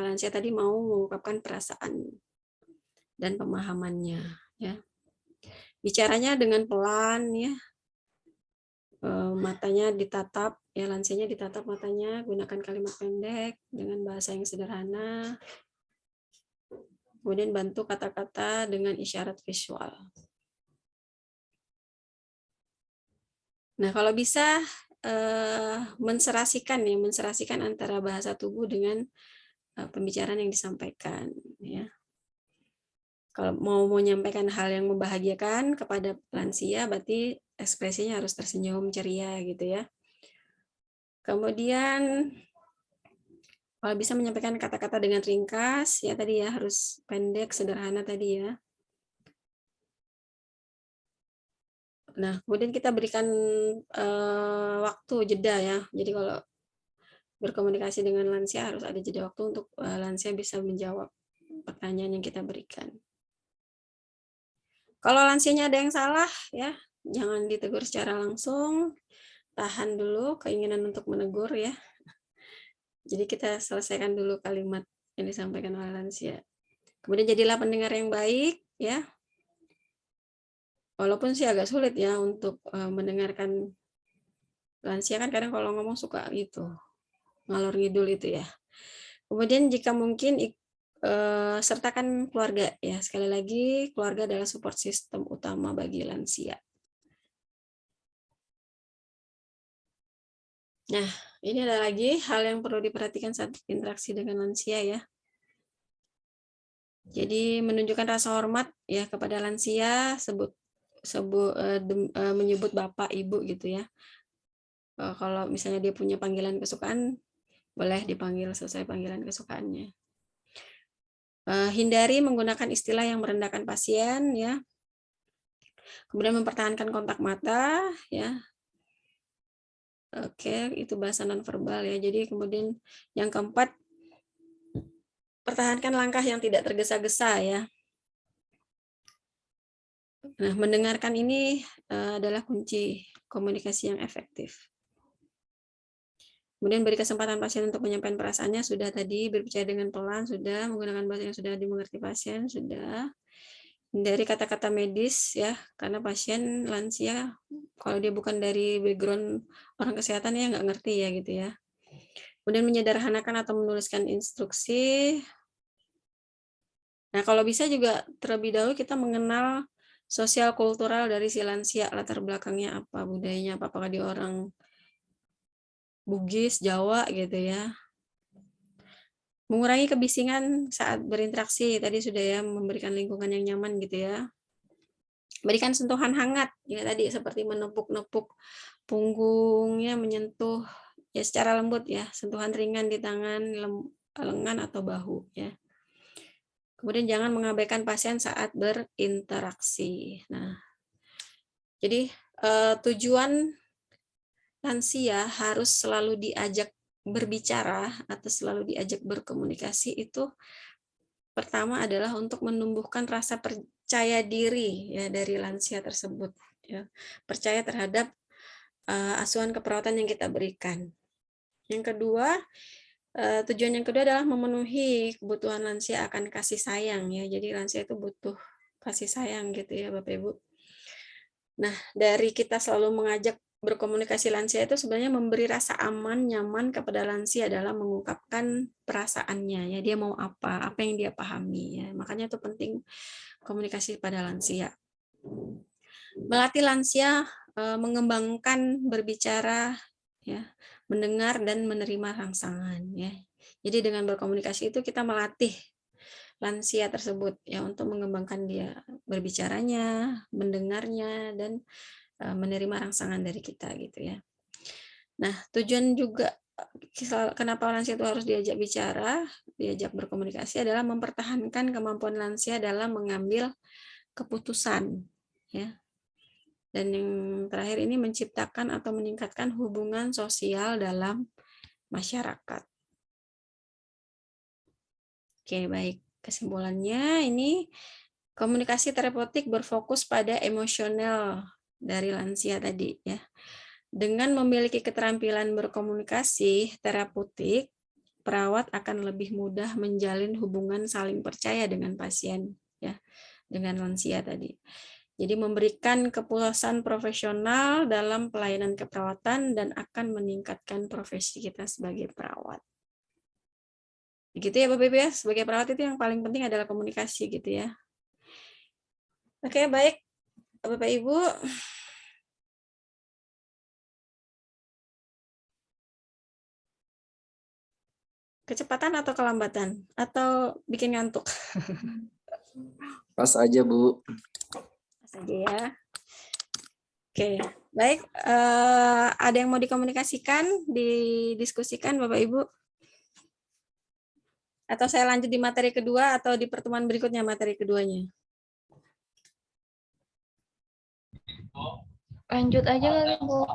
lansia tadi mau mengungkapkan perasaan dan pemahamannya ya. Bicaranya dengan pelan ya. Matanya ditatap ya, lansianya ditatap matanya, gunakan kalimat pendek dengan bahasa yang sederhana. Kemudian bantu kata-kata dengan isyarat visual. Nah, kalau bisa menserasikan antara bahasa tubuh dengan pembicaraan yang disampaikan ya. Kalau mau menyampaikan hal yang membahagiakan kepada lansia berarti ekspresinya harus tersenyum ceria gitu ya. Kemudian kalau bisa menyampaikan kata-kata dengan ringkas ya, tadi ya harus pendek sederhana tadi ya. Nah, kemudian kita berikan waktu jeda ya. Jadi kalau berkomunikasi dengan lansia harus ada jeda waktu untuk lansia bisa menjawab pertanyaan yang kita berikan. Kalau lansianya ada yang salah ya, jangan ditegur secara langsung, tahan dulu keinginan untuk menegur ya. Jadi kita selesaikan dulu kalimat yang disampaikan oleh lansia. Kemudian jadilah pendengar yang baik ya. Walaupun sih agak sulit ya untuk mendengarkan lansia, kan kadang kalau ngomong suka gitu, ngalor ngidul itu ya. Kemudian jika mungkin sertakan keluarga ya. Sekali lagi keluarga adalah support system utama bagi lansia. Nah, ini ada lagi hal yang perlu diperhatikan saat interaksi dengan lansia ya. Jadi menunjukkan rasa hormat ya kepada lansia, menyebut bapak ibu gitu ya. Kalau misalnya dia punya panggilan kesukaan, boleh dipanggil sesuai panggilan kesukaannya. Hindari menggunakan istilah yang merendahkan pasien ya. Kemudian mempertahankan kontak mata ya. Oke, itu bahasa nonverbal ya. Jadi kemudian yang keempat, pertahankan langkah yang tidak tergesa-gesa ya. Nah, mendengarkan ini adalah kunci komunikasi yang efektif. Kemudian beri kesempatan pasien untuk menyampaikan perasaannya, sudah tadi, berbicara dengan pelan, sudah, menggunakan bahasa yang sudah dimengerti pasien, sudah. dari kata-kata medis ya, karena pasien lansia kalau dia bukan dari background orang kesehatan ya nggak ngerti ya gitu ya. Kemudian menyederhanakan atau menuliskan instruksi. Nah, kalau bisa juga terlebih dahulu kita mengenal sosial kultural dari si lansia, latar belakangnya apa, budayanya apa, apakah dia orang Bugis, Jawa gitu ya. Mengurangi kebisingan saat berinteraksi, tadi sudah ya, memberikan lingkungan yang nyaman gitu ya. Berikan sentuhan hangat, ya tadi seperti menepuk-nepuk punggungnya, menyentuh ya secara lembut ya, sentuhan ringan di tangan, lengan atau bahu ya. Kemudian jangan mengabaikan pasien saat berinteraksi. Nah, jadi tujuan lansia harus selalu diajak berbicara atau selalu diajak berkomunikasi itu pertama adalah untuk menumbuhkan rasa percaya diri ya dari lansia tersebut ya. Percaya terhadap asuhan keperawatan yang kita berikan. Yang kedua, tujuan yang kedua adalah memenuhi kebutuhan lansia akan kasih sayang ya. Jadi lansia itu butuh kasih sayang gitu ya Bapak Ibu. Nah, dari kita selalu mengajak berkomunikasi lansia itu sebenarnya memberi rasa aman, nyaman kepada lansia dalam mengungkapkan perasaannya ya, dia mau apa yang dia pahami ya. Makanya itu penting komunikasi pada lansia. Melatih lansia mengembangkan berbicara ya, mendengar dan menerima rangsangan ya. Jadi dengan berkomunikasi itu kita melatih lansia tersebut ya untuk mengembangkan dia berbicaranya, mendengarnya dan menerima rangsangan dari kita gitu ya. Nah, tujuan juga kenapa lansia itu harus diajak bicara, diajak berkomunikasi adalah mempertahankan kemampuan lansia dalam mengambil keputusan ya. Dan yang terakhir ini menciptakan atau meningkatkan hubungan sosial dalam masyarakat. Oke, baik. Kesimpulannya ini komunikasi terapeutik berfokus pada emosional dari lansia tadi ya. Dengan memiliki keterampilan berkomunikasi terapeutik, perawat akan lebih mudah menjalin hubungan saling percaya dengan pasien ya, dengan lansia tadi. Jadi memberikan kepuasan profesional dalam pelayanan keperawatan dan akan meningkatkan profesi kita sebagai perawat. Begitu ya Bapak Ibu ya, sebagai perawat itu yang paling penting adalah komunikasi gitu ya. Oke, baik Bapak Ibu. Kecepatan atau kelambatan? Atau bikin ngantuk? Pas aja, Bu. Pas aja ya. Oke, baik. Ada yang mau dikomunikasikan, didiskusikan Bapak Ibu? Atau saya lanjut di materi kedua atau di pertemuan berikutnya materi keduanya? Lanjut aja kali, Bu.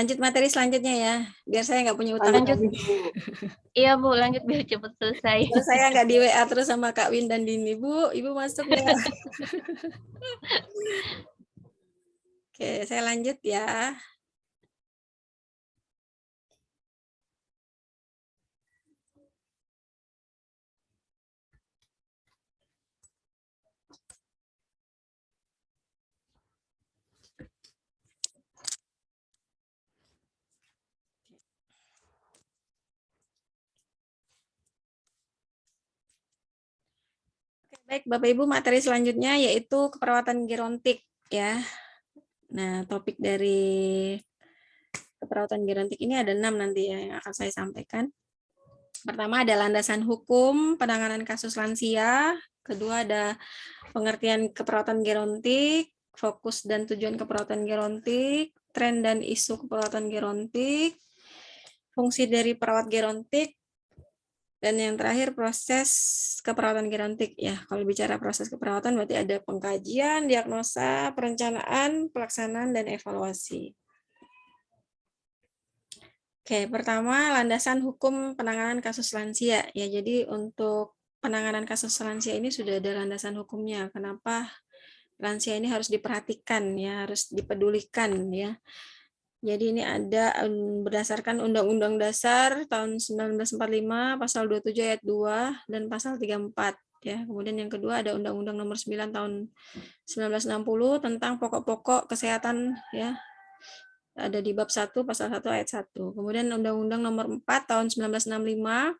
Lanjut materi selanjutnya ya, biar saya nggak punya utang. Lanjut. Iya, Bu, lanjut biar cepat selesai. Biar saya nggak di WA terus sama Kak Win dan Dini. Bu, Ibu masuk nggak? Oke, saya lanjut ya. Baik, Bapak Ibu, materi selanjutnya yaitu keperawatan gerontik ya. Nah, topik dari keperawatan gerontik ini ada 6 nanti ya yang akan saya sampaikan. Pertama ada landasan hukum penanganan kasus lansia, kedua ada pengertian keperawatan gerontik, fokus dan tujuan keperawatan gerontik, tren dan isu keperawatan gerontik, fungsi dari perawat gerontik, dan yang terakhir proses keperawatan gerontik ya. Kalau bicara proses keperawatan berarti ada pengkajian, diagnosa, perencanaan, pelaksanaan, dan evaluasi. Oke, pertama landasan hukum penanganan kasus lansia ya. Jadi untuk penanganan kasus lansia ini sudah ada landasan hukumnya. Kenapa lansia ini harus diperhatikan ya, harus dipedulikan ya. Jadi ini ada berdasarkan Undang-Undang Dasar tahun 1945 pasal 27 ayat 2 dan pasal 34 ya. Kemudian yang kedua ada Undang-Undang Nomor 9 tahun 1960 tentang pokok-pokok kesehatan, ya. Ada di bab 1 pasal 1 ayat 1. Kemudian Undang-Undang Nomor 4 tahun 1965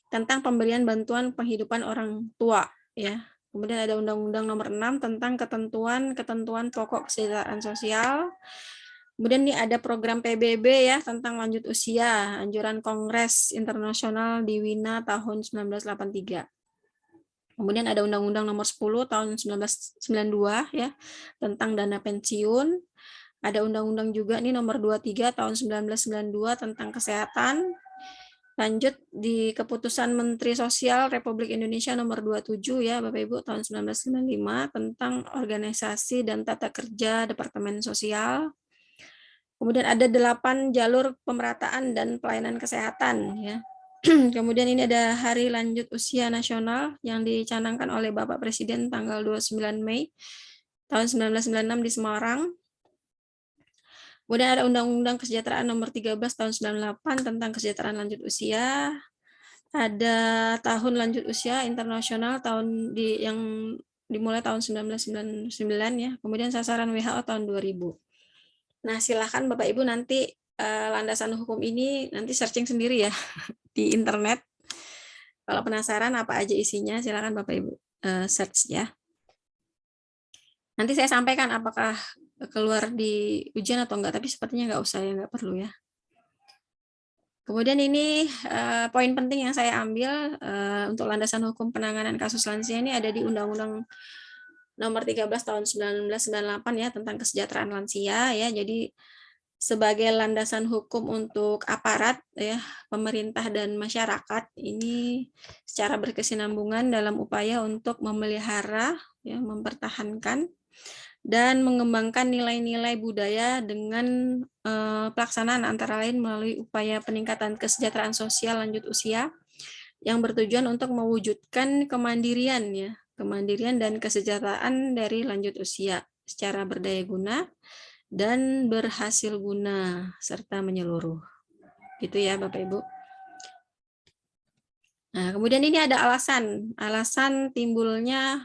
tentang pemberian bantuan penghidupan orang tua, ya. Kemudian ada Undang-Undang Nomor 6 tentang ketentuan pokok kesejahteraan sosial. Kemudian ini ada program PBB ya tentang lanjut usia, anjuran Kongres Internasional di Wina tahun 1983. Kemudian ada Undang-Undang Nomor 10 tahun 1992 ya tentang dana pensiun. Ada undang-undang juga nih Nomor 23 tahun 1992 tentang kesehatan. Lanjut di Keputusan Menteri Sosial Republik Indonesia Nomor 27 ya Bapak Ibu tahun 1995 tentang organisasi dan tata kerja Departemen Sosial. Kemudian ada 8 jalur pemerataan dan pelayanan kesehatan ya. Kemudian ini ada Hari Lanjut Usia Nasional yang dicanangkan oleh Bapak Presiden tanggal 29 Mei tahun 1996 di Semarang. Kemudian ada Undang-Undang Kesejahteraan Nomor 13 tahun 98 tentang kesejahteraan lanjut usia. Ada Tahun Lanjut Usia Internasional yang dimulai tahun 1999 ya. Kemudian sasaran WHO tahun 2000. Nah, silakan Bapak Ibu nanti landasan hukum ini nanti searching sendiri ya di internet. Kalau penasaran apa aja isinya, silakan Bapak Ibu search ya. Nanti saya sampaikan apakah keluar di ujian atau enggak, tapi sepertinya enggak usah ya, enggak perlu ya. Kemudian ini poin penting yang saya ambil untuk landasan hukum penanganan kasus lansia ini ada di Undang-Undang Nomor 13 tahun 1998 ya tentang kesejahteraan lansia ya. Jadi sebagai landasan hukum untuk aparat ya pemerintah dan masyarakat ini secara berkesinambungan dalam upaya untuk memelihara ya mempertahankan dan mengembangkan nilai-nilai budaya dengan pelaksanaan antara lain melalui upaya peningkatan kesejahteraan sosial lanjut usia yang bertujuan untuk mewujudkan kemandirian dan kesejahteraan dari lanjut usia secara berdaya guna dan berhasil guna serta menyeluruh. Gitu ya Bapak Ibu. Nah, kemudian ini ada alasan timbulnya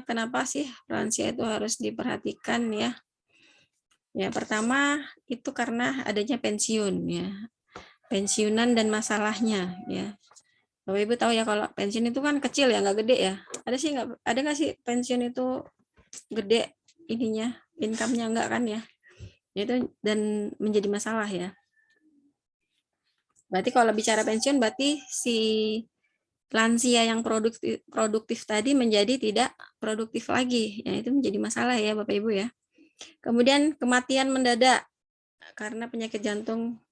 kenapa sih lansia itu harus diperhatikan ya. Ya, pertama itu karena adanya pensiun ya. Pensiunan dan masalahnya ya. Bapak Ibu tahu ya kalau pensiun itu kan kecil ya, nggak gede ya. Ada nggak sih pensiun itu gede ininya, income-nya enggak kan ya. Itu dan menjadi masalah ya. Berarti kalau bicara pensiun berarti si lansia yang produktif tadi menjadi tidak produktif lagi. Ya, itu menjadi masalah ya Bapak Ibu ya. Kemudian kematian mendadak karena penyakit jantung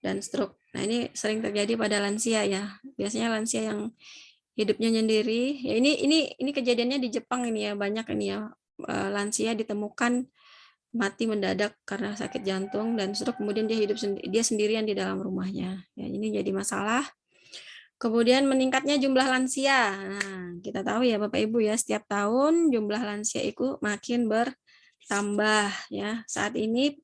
dan stroke. Nah, ini sering terjadi pada lansia ya. Biasanya lansia yang hidupnya sendiri. Ya ini kejadiannya di Jepang ini ya, banyak ini ya. Lansia ditemukan mati mendadak karena sakit jantung dan stroke, kemudian dia sendirian di dalam rumahnya. Ya, ini jadi masalah. Kemudian meningkatnya jumlah lansia. Nah, kita tahu ya Bapak Ibu ya, setiap tahun jumlah lansia itu makin bertambah ya. Saat ini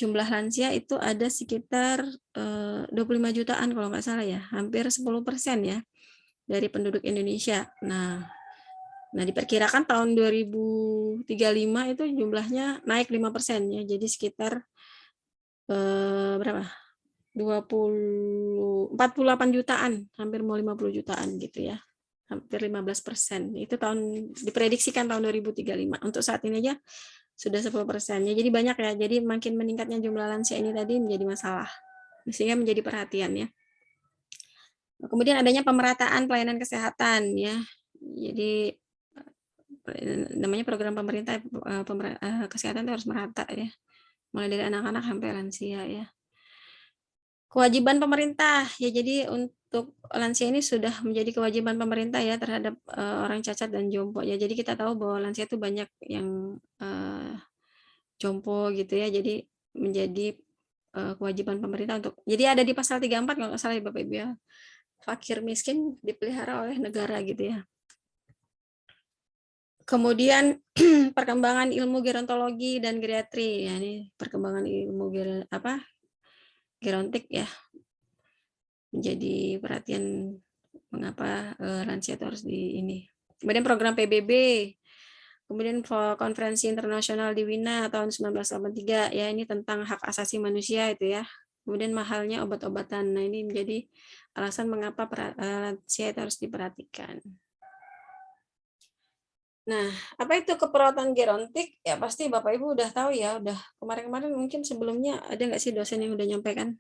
jumlah lansia itu ada sekitar 25 jutaan kalau nggak salah ya, hampir 10% ya dari penduduk Indonesia. Nah, diperkirakan tahun 2035 itu jumlahnya naik 5% ya, jadi sekitar berapa? 48 jutaan, hampir mau 50 jutaan gitu ya. Hampir 15%. Itu diprediksikan tahun 2035. Untuk saat ini aja sudah 10%. Ya, jadi banyak ya. Jadi makin meningkatnya jumlah lansia ini tadi menjadi masalah. Sehingga menjadi perhatian ya. Kemudian adanya pemerataan pelayanan kesehatan ya. Jadi namanya program pemerintah kesehatan itu harus merata ya. Mulai dari anak-anak sampai lansia ya. Kewajiban pemerintah ya, jadi untuk lansia ini sudah menjadi kewajiban pemerintah ya terhadap orang cacat dan jompo ya. Jadi kita tahu bahwa lansia itu banyak yang jompo gitu ya. Jadi menjadi kewajiban pemerintah untuk. Jadi ada di pasal 34 kalau nggak salah ya Bapak Ibu ya. Fakir miskin dipelihara oleh negara gitu ya. Kemudian perkembangan ilmu gerontologi dan geriatri ya, ini perkembangan ilmu gerontik ya, menjadi perhatian mengapa lansia itu harus di ini. Kemudian program PBB, kemudian konferensi internasional di Wina tahun 1983 ya, ini tentang hak asasi manusia itu ya. Kemudian mahalnya obat-obatan. Nah, ini menjadi alasan mengapa lansia itu harus diperhatikan. Nah, apa itu keperawatan gerontik? Ya pasti Bapak Ibu udah tahu ya, udah kemarin-kemarin mungkin sebelumnya ada nggak sih dosen yang udah nyampaikan?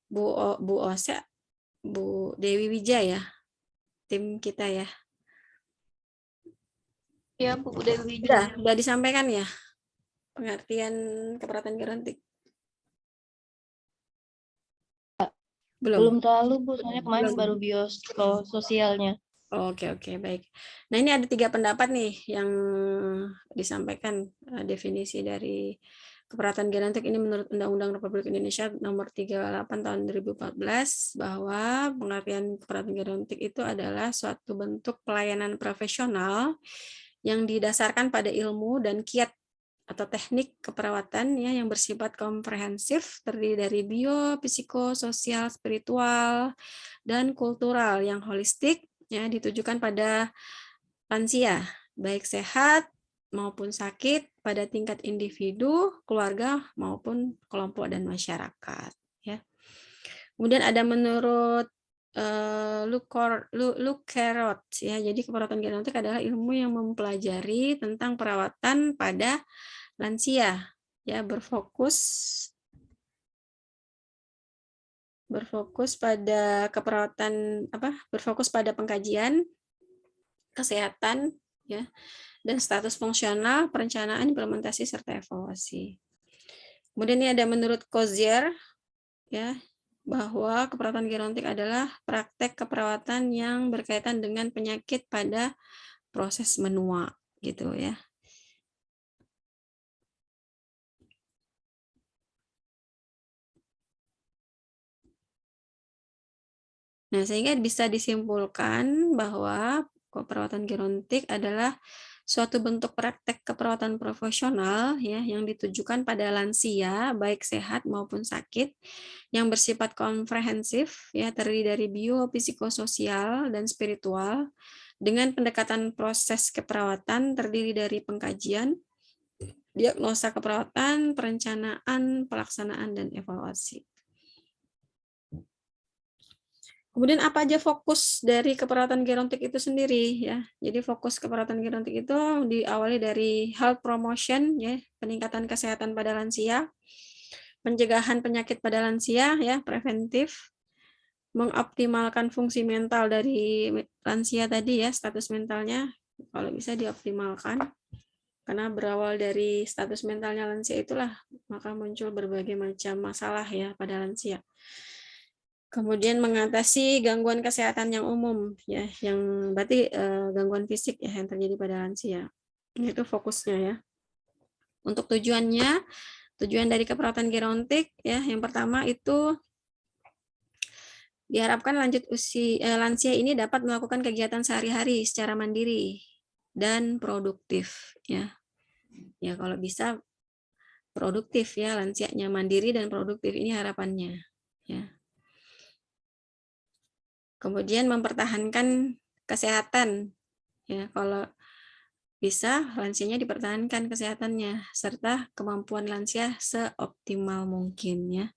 Bu Osa, Bu Dewi Wijaya, tim kita ya. Ya, Bu Dewi juga. Udah disampaikan ya pengertian keperawatan gerontik? Belum terlalu, Bu, soalnya kemarin Belum. baru biososialnya. Oke, baik. Nah, ini ada 3 pendapat nih yang disampaikan definisi dari keperawatan gerontik ini menurut Undang-Undang Republik Indonesia Nomor 38 Tahun 2014 bahwa pengertian keperawatan gerontik itu adalah suatu bentuk pelayanan profesional yang didasarkan pada ilmu dan kiat atau teknik keperawatan ya yang bersifat komprehensif terdiri dari bio, psikososial, spiritual, dan kultural yang holistik ya ditujukan pada lansia baik sehat maupun sakit pada tingkat individu, keluarga maupun kelompok dan masyarakat ya. Kemudian ada menurut Lucerot ya. Jadi keperawatan gerontik adalah ilmu yang mempelajari tentang perawatan pada lansia ya, berfokus pada keperawatan berfokus pada pengkajian kesehatan ya dan status fungsional, perencanaan, implementasi serta evaluasi. Kemudian ini ada menurut Kozier ya bahwa keperawatan gerontik adalah praktek keperawatan yang berkaitan dengan penyakit pada proses menua gitu ya. Nah, sehingga bisa disimpulkan bahwa keperawatan gerontik adalah suatu bentuk praktek keperawatan profesional ya yang ditujukan pada lansia baik sehat maupun sakit yang bersifat komprehensif ya terdiri dari bio, psikososial dan spiritual dengan pendekatan proses keperawatan terdiri dari pengkajian, diagnosa keperawatan, perencanaan, pelaksanaan dan evaluasi. Kemudian apa aja fokus dari keperawatan gerontik itu sendiri ya. Jadi fokus keperawatan gerontik itu diawali dari health promotion ya, peningkatan kesehatan pada lansia, pencegahan penyakit pada lansia ya, preventif, mengoptimalkan fungsi mental dari lansia tadi ya, status mentalnya kalau bisa dioptimalkan. Karena berawal dari status mentalnya lansia itulah maka muncul berbagai macam masalah ya pada lansia. Kemudian mengatasi gangguan kesehatan yang umum ya, yang berarti gangguan fisik ya yang terjadi pada lansia. Itu fokusnya ya. Untuk tujuan dari keperawatan gerontik ya, yang pertama itu diharapkan lansia ini dapat melakukan kegiatan sehari-hari secara mandiri dan produktif ya. Ya kalau bisa produktif ya, lansianya mandiri dan produktif ini harapannya ya. Kemudian mempertahankan kesehatan ya, kalau bisa lansianya dipertahankan kesehatannya serta kemampuan lansia seoptimal mungkin ya.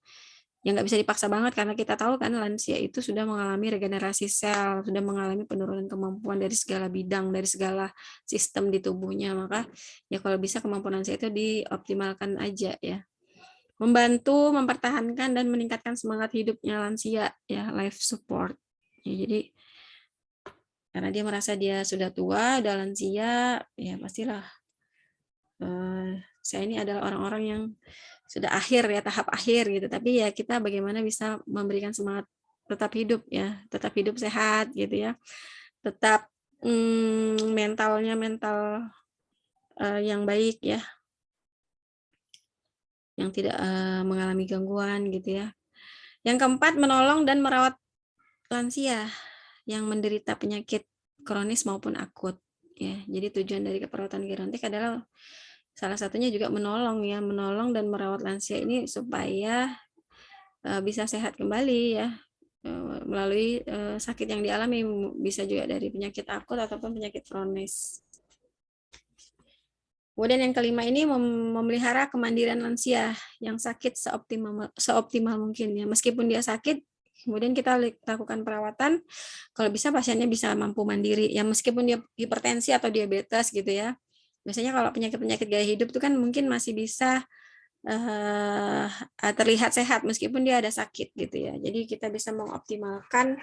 Yang nggak bisa dipaksa banget karena kita tahu kan lansia itu sudah mengalami regenerasi sel, sudah mengalami penurunan kemampuan dari segala bidang, dari segala sistem di tubuhnya, maka ya kalau bisa kemampuan lansia itu dioptimalkan aja ya. Membantu mempertahankan dan meningkatkan semangat hidupnya lansia ya, life support. Ya, jadi karena dia merasa dia sudah tua, udah lansia, ya pastilah saya ini adalah orang-orang yang sudah akhir ya, tahap akhir gitu. Tapi ya kita bagaimana bisa memberikan semangat tetap hidup ya, tetap hidup sehat gitu ya, tetap mentalnya mental yang baik ya, yang tidak mengalami gangguan gitu ya. Yang keempat, menolong dan merawat lansia yang menderita penyakit kronis maupun akut ya. Jadi tujuan dari keperawatan gerontik adalah salah satunya juga menolong dan merawat lansia ini supaya bisa sehat kembali ya, melalui sakit yang dialami, bisa juga dari penyakit akut ataupun penyakit kronis. Kemudian yang kelima ini memelihara kemandirian lansia yang sakit seoptimal mungkin ya. Meskipun dia sakit, kemudian kita lakukan perawatan, kalau bisa pasiennya bisa mampu mandiri. Ya meskipun dia hipertensi atau diabetes gitu ya. Biasanya kalau penyakit-penyakit gaya hidup itu kan mungkin masih bisa terlihat sehat meskipun dia ada sakit gitu ya. Jadi kita bisa mengoptimalkan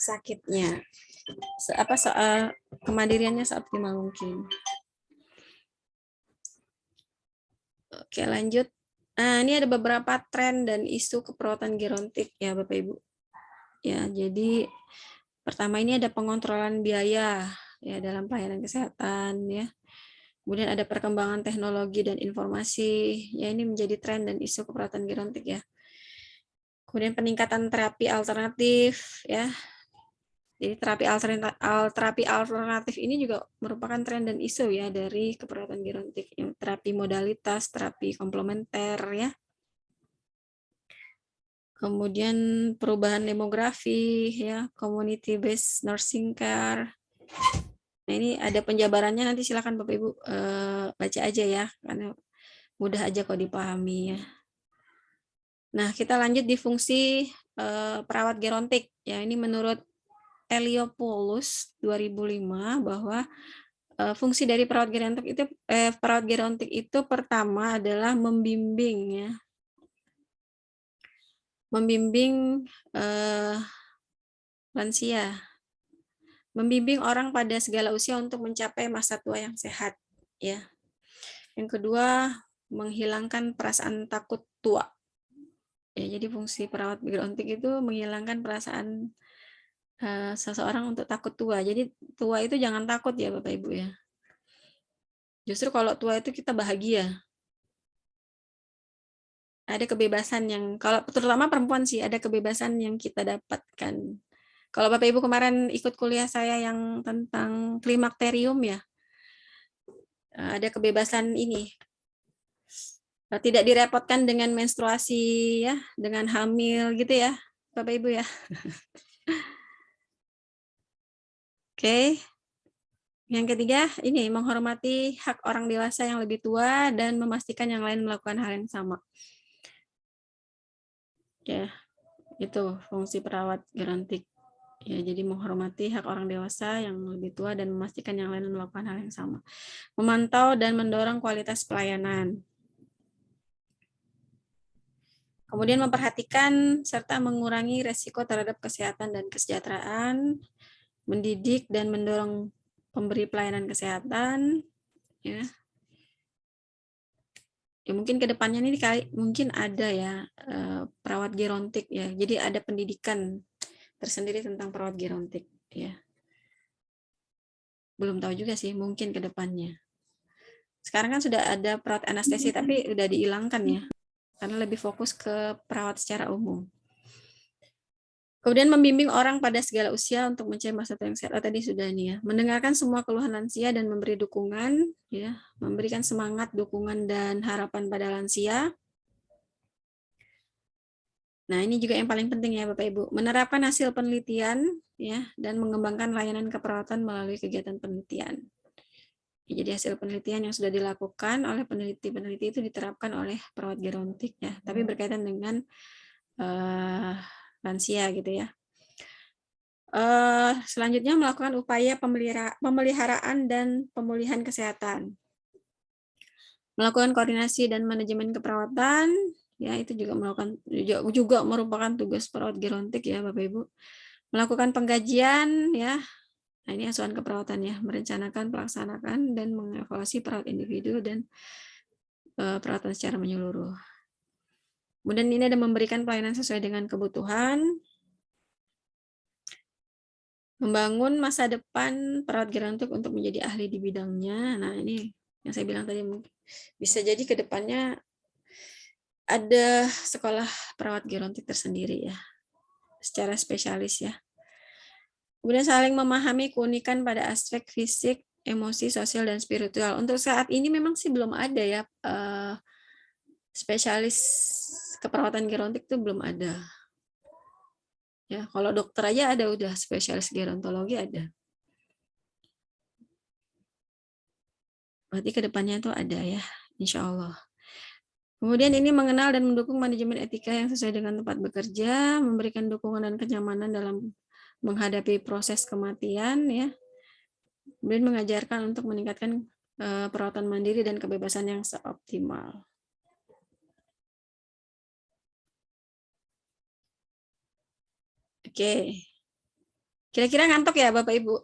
sakitnya, kemandiriannya seoptimal mungkin. Oke, lanjut. Nah, ini ada beberapa tren dan isu keperawatan gerontik ya, Bapak Ibu. Ya, jadi pertama ini ada pengontrolan biaya ya dalam pelayanan kesehatan ya. Kemudian ada perkembangan teknologi dan informasi. Ya, ini menjadi tren dan isu keperawatan gerontik ya. Kemudian peningkatan terapi alternatif ya. Jadi terapi alternatif ini juga merupakan tren dan isu ya dari keperawatan gerontik. Terapi modalitas, terapi komplementer ya. Kemudian perubahan demografi ya, community based nursing care. Nah, ini ada penjabarannya, nanti silakan Bapak Ibu baca aja ya, karena mudah aja kok dipahami ya. Nah, kita lanjut di fungsi perawat gerontik ya. Ini menurut Eliopoulos 2005 bahwa fungsi dari perawat gerontik itu pertama adalah membimbing ya. Membimbing lansia. Membimbing orang pada segala usia untuk mencapai masa tua yang sehat ya. Yang kedua, menghilangkan perasaan takut tua. Ya, jadi fungsi perawat gerontik itu menghilangkan perasaan seseorang untuk takut tua. Jadi tua itu jangan takut ya Bapak Ibu ya. Justru kalau tua itu kita bahagia. Ada kebebasan yang, kalau terutama perempuan sih, ada kebebasan yang kita dapatkan. Kalau Bapak Ibu kemarin ikut kuliah saya yang tentang klimakterium ya, ada kebebasan ini. Tidak direpotkan dengan menstruasi ya, dengan hamil gitu ya, Bapak Ibu ya. Oke. Yang ketiga, ini menghormati hak orang dewasa yang lebih tua dan memastikan yang lain melakukan hal yang sama. Ya, itu fungsi perawat gerontik. Ya, jadi menghormati hak orang dewasa yang lebih tua dan memastikan yang lain melakukan hal yang sama. Memantau dan mendorong kualitas pelayanan. Kemudian memperhatikan serta mengurangi resiko terhadap kesehatan dan kesejahteraan, mendidik dan mendorong pemberi pelayanan kesehatan, ya. Ya mungkin kedepannya ini mungkin ada ya perawat gerontik ya. Jadi ada pendidikan tersendiri tentang perawat gerontik ya. Belum tahu juga sih, mungkin kedepannya. Sekarang kan sudah ada perawat anestesi tapi udah dihilangkan ya, karena lebih fokus ke perawat secara umum. Kemudian membimbing orang pada segala usia untuk mencapai masa tua yang sehat. Tadi sudah nih ya, mendengarkan semua keluhan lansia dan memberi dukungan, ya, memberikan semangat, dukungan dan harapan pada lansia. Nah, ini juga yang paling penting ya Bapak Ibu, menerapkan hasil penelitian ya dan mengembangkan layanan keperawatan melalui kegiatan penelitian. Jadi hasil penelitian yang sudah dilakukan oleh peneliti-peneliti itu diterapkan oleh perawat gerontik ya, tapi berkaitan dengan lansia gitu ya. Selanjutnya melakukan upaya pemeliharaan dan pemulihan kesehatan. Melakukan koordinasi dan manajemen keperawatan, ya itu juga merupakan tugas perawat gerontik ya Bapak Ibu. Melakukan pengkajian ya. Nah, ini asuhan keperawatan ya, merencanakan, pelaksanakan dan mengevaluasi perawat individu dan perawatan secara menyeluruh. Kemudian ini ada memberikan pelayanan sesuai dengan kebutuhan, membangun masa depan perawat gerontik untuk menjadi ahli di bidangnya. Nah, ini yang saya bilang tadi, bisa jadi ke depannya ada sekolah perawat gerontik tersendiri ya, secara spesialis ya. Kemudian saling memahami keunikan pada aspek fisik, emosi, sosial, dan spiritual. Untuk saat ini memang sih belum ada ya, spesialis keperawatan gerontik itu belum ada. Ya, kalau dokter aja ada, udah spesialis gerontologi ada. Berarti kedepannya itu ada ya, insya Allah. Kemudian ini mengenal dan mendukung manajemen etika yang sesuai dengan tempat bekerja, memberikan dukungan dan kenyamanan dalam menghadapi proses kematian, ya. Kemudian mengajarkan untuk meningkatkan perawatan mandiri dan kebebasan yang seoptimal. Oke. Kira-kira ngantuk ya Bapak Ibu?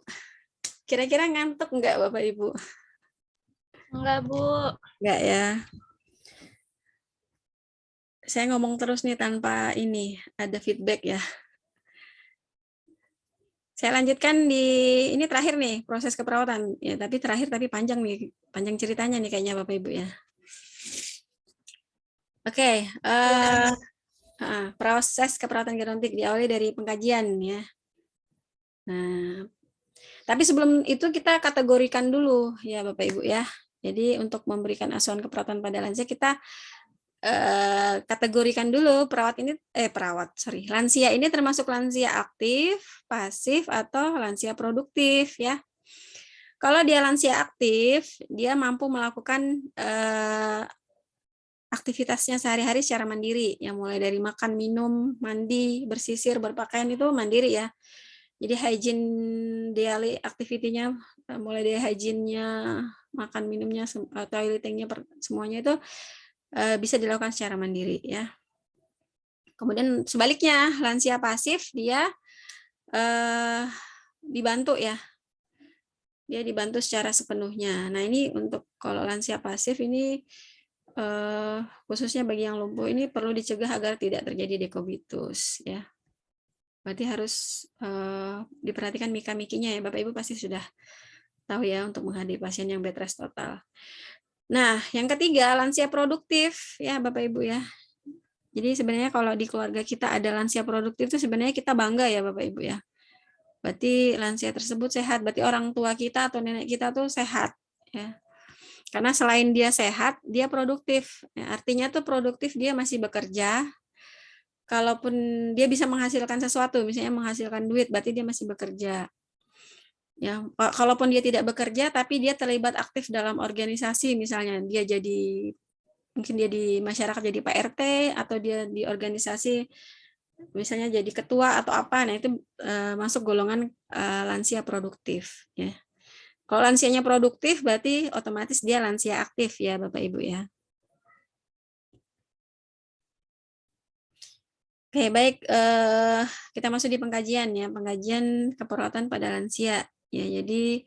Kira-kira ngantuk enggak Bapak Ibu? Enggak, Bu. Enggak ya. Saya ngomong terus nih tanpa ada feedback ya. Saya lanjutkan ini terakhir nih, proses keperawatan. Ya, tapi terakhir tapi panjang nih, panjang ceritanya nih kayaknya Bapak Ibu ya. Oke, proses keperawatan gerontik diawali dari pengkajian ya. Nah, tapi sebelum itu kita kategorikan dulu ya Bapak Ibu ya. Jadi untuk memberikan asuhan keperawatan pada lansia kita kategorikan dulu lansia ini termasuk lansia aktif, pasif atau lansia produktif ya. Kalau dia lansia aktif, dia mampu melakukan aktivitasnya sehari-hari secara mandiri, yang mulai dari makan, minum, mandi, bersisir, berpakaian itu mandiri ya. Jadi hygiene daily activity-nya mulai dari hygiene-nya, makan, minumnya, toiletingnya, semuanya itu bisa dilakukan secara mandiri ya. Kemudian sebaliknya lansia pasif dia dibantu ya. Dia dibantu secara sepenuhnya. Nah, ini untuk kalau lansia pasif ini khususnya bagi yang lumpuh ini perlu dicegah agar tidak terjadi dekubitus ya. Berarti harus diperhatikan mika-mikinya ya. Bapak Ibu pasti sudah tahu ya untuk menghadapi pasien yang bed rest total. Nah, yang ketiga lansia produktif ya Bapak Ibu ya. Jadi sebenarnya kalau di keluarga kita ada lansia produktif itu sebenarnya kita bangga ya Bapak Ibu ya. Berarti lansia tersebut sehat, berarti orang tua kita atau nenek kita tuh sehat ya. Karena selain dia sehat, dia produktif. Ya, artinya tuh produktif dia masih bekerja. Kalaupun dia bisa menghasilkan sesuatu, misalnya menghasilkan duit, berarti dia masih bekerja. Ya, kalaupun dia tidak bekerja, tapi dia terlibat aktif dalam organisasi, misalnya dia mungkin dia di masyarakat jadi Pak RT atau dia di organisasi misalnya jadi ketua atau apa, nah itu masuk golongan lansia produktif ya. Kalau lansianya produktif berarti otomatis dia lansia aktif ya Bapak Ibu ya. Oke, baik, kita masuk di pengkajian ya, pengkajian keperawatan pada lansia ya. Jadi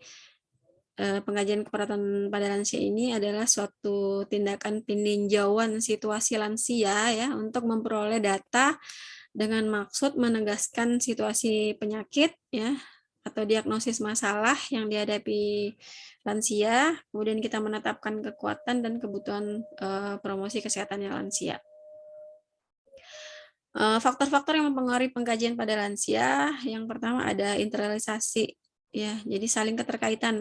pengkajian keperawatan pada lansia ini adalah suatu tindakan peninjauan situasi lansia ya untuk memperoleh data dengan maksud menegaskan situasi penyakit ya atau diagnosis masalah yang dihadapi lansia, kemudian kita menetapkan kekuatan dan kebutuhan promosi kesehatannya lansia. Faktor-faktor yang mempengaruhi pengkajian pada lansia, yang pertama ada internalisasi ya, jadi saling keterkaitan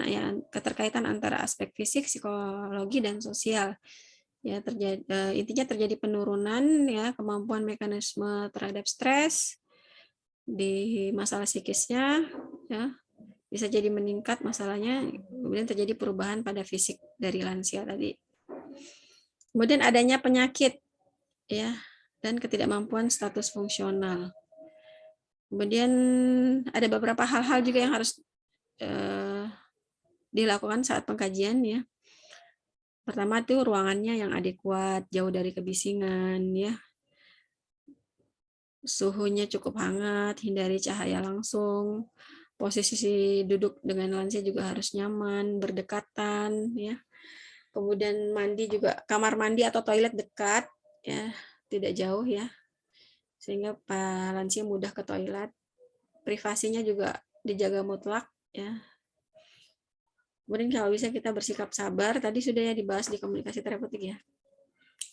antara aspek fisik, psikologi dan sosial. Ya, intinya terjadi penurunan ya kemampuan mekanisme terhadap stres di masalah psikisnya ya, bisa jadi meningkat masalahnya, kemudian terjadi perubahan pada fisik dari lansia tadi. Kemudian adanya penyakit ya dan ketidakmampuan status fungsional. Kemudian ada beberapa hal-hal juga yang harus dilakukan saat pengkajian ya. Pertama itu ruangannya yang adekuat, jauh dari kebisingan ya. Suhunya cukup hangat, hindari cahaya langsung. Posisi duduk dengan lansia juga harus nyaman, berdekatan ya. Kemudian mandi juga, kamar mandi atau toilet dekat ya, tidak jauh ya. Sehingga Pak lansia mudah ke toilet. Privasinya juga dijaga mutlak ya. Kemudian kalau bisa kita bersikap sabar, tadi sudah ya dibahas di komunikasi terapeutik ya.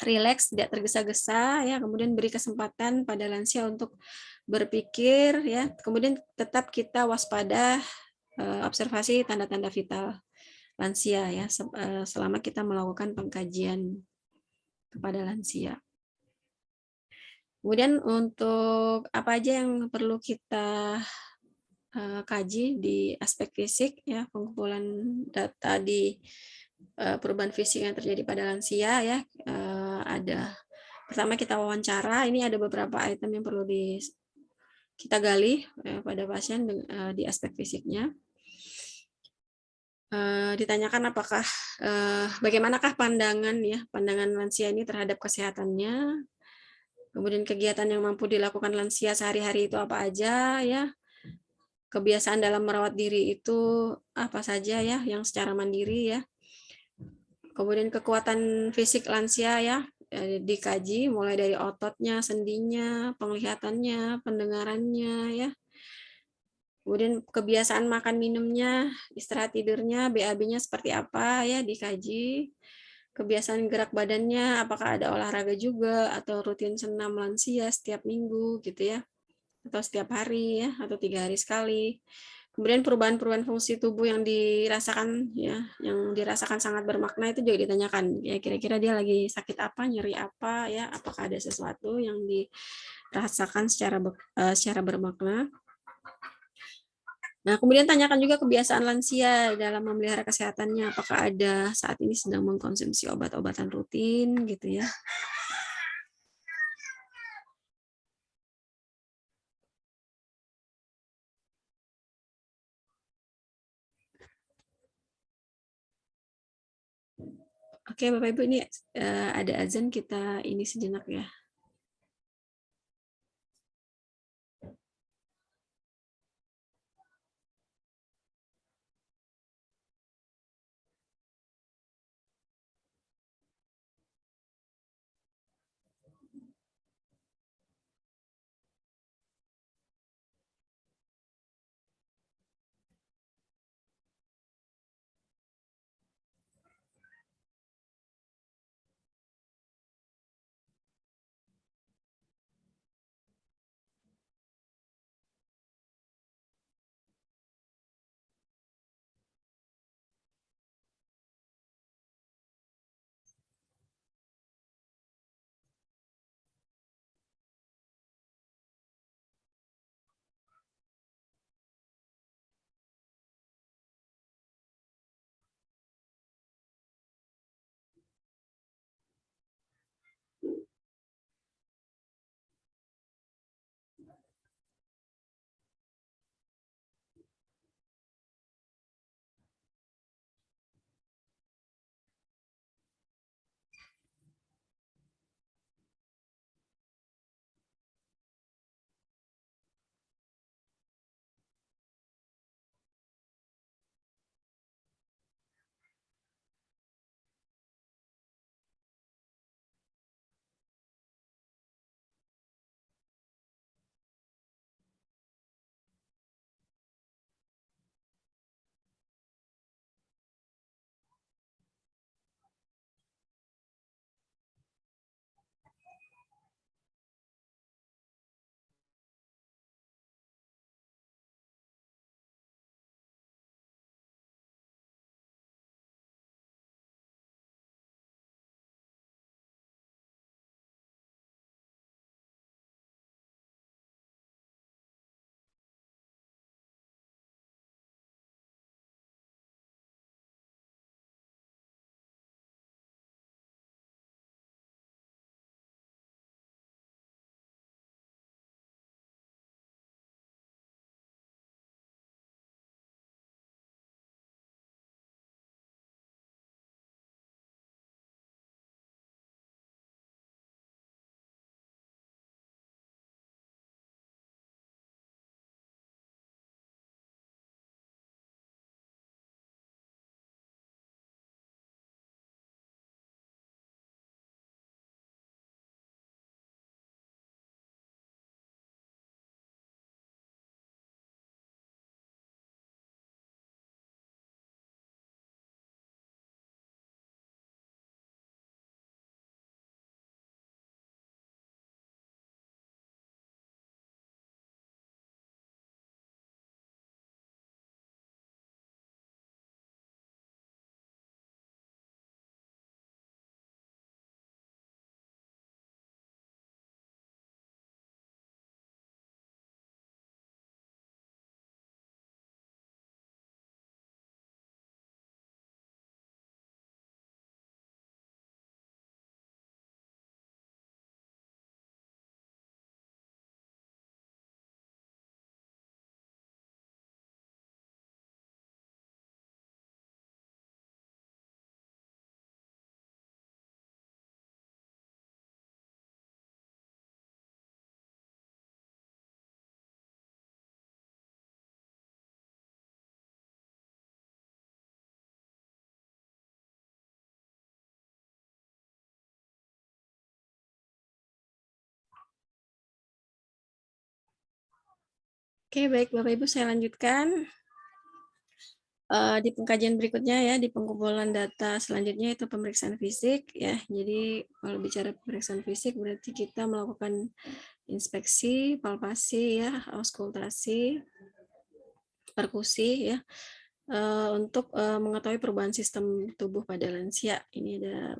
Rileks, tidak tergesa-gesa ya, kemudian beri kesempatan pada lansia untuk berpikir ya. Kemudian tetap kita waspada, observasi tanda-tanda vital lansia ya selama kita melakukan pengkajian kepada lansia. Kemudian untuk apa aja yang perlu kita kaji di aspek fisik ya, pengumpulan data di perubahan fisik yang terjadi pada lansia ya. Ada pertama kita wawancara, ini ada beberapa item yang perlu kita gali pada pasien di aspek fisiknya. Ditanyakan apakah bagaimanakah pandangan lansia ini terhadap kesehatannya, kemudian kegiatan yang mampu dilakukan lansia sehari-hari itu apa aja ya, kebiasaan dalam merawat diri itu apa saja ya yang secara mandiri ya, kemudian kekuatan fisik lansia ya dikaji mulai dari ototnya, sendinya, penglihatannya, pendengarannya ya. Kemudian kebiasaan makan minumnya, istirahat tidurnya, BAB-nya seperti apa ya dikaji. Kebiasaan gerak badannya, apakah ada olahraga juga atau rutin senam lansia setiap minggu gitu ya, atau setiap hari ya, atau 3 hari sekali. Kemudian perubahan-perubahan fungsi tubuh yang dirasakan ya, yang dirasakan sangat bermakna itu juga ditanyakan. Ya kira-kira dia lagi sakit apa, nyeri apa ya, apakah ada sesuatu yang dirasakan secara bermakna. Nah, kemudian tanyakan juga kebiasaan lansia dalam memelihara kesehatannya, apakah ada saat ini sedang mengkonsumsi obat-obatan rutin gitu ya. Oke, Bapak Ibu, ini ada azan, kita ini sejenak ya. Oke, baik Bapak Ibu, saya lanjutkan. Di pengkajian berikutnya ya, di pengumpulan data selanjutnya itu pemeriksaan fisik ya. Jadi kalau bicara pemeriksaan fisik berarti kita melakukan inspeksi, palpasi ya, auskultasi, perkusi ya, untuk mengetahui perubahan sistem tubuh pada lansia. Ini ada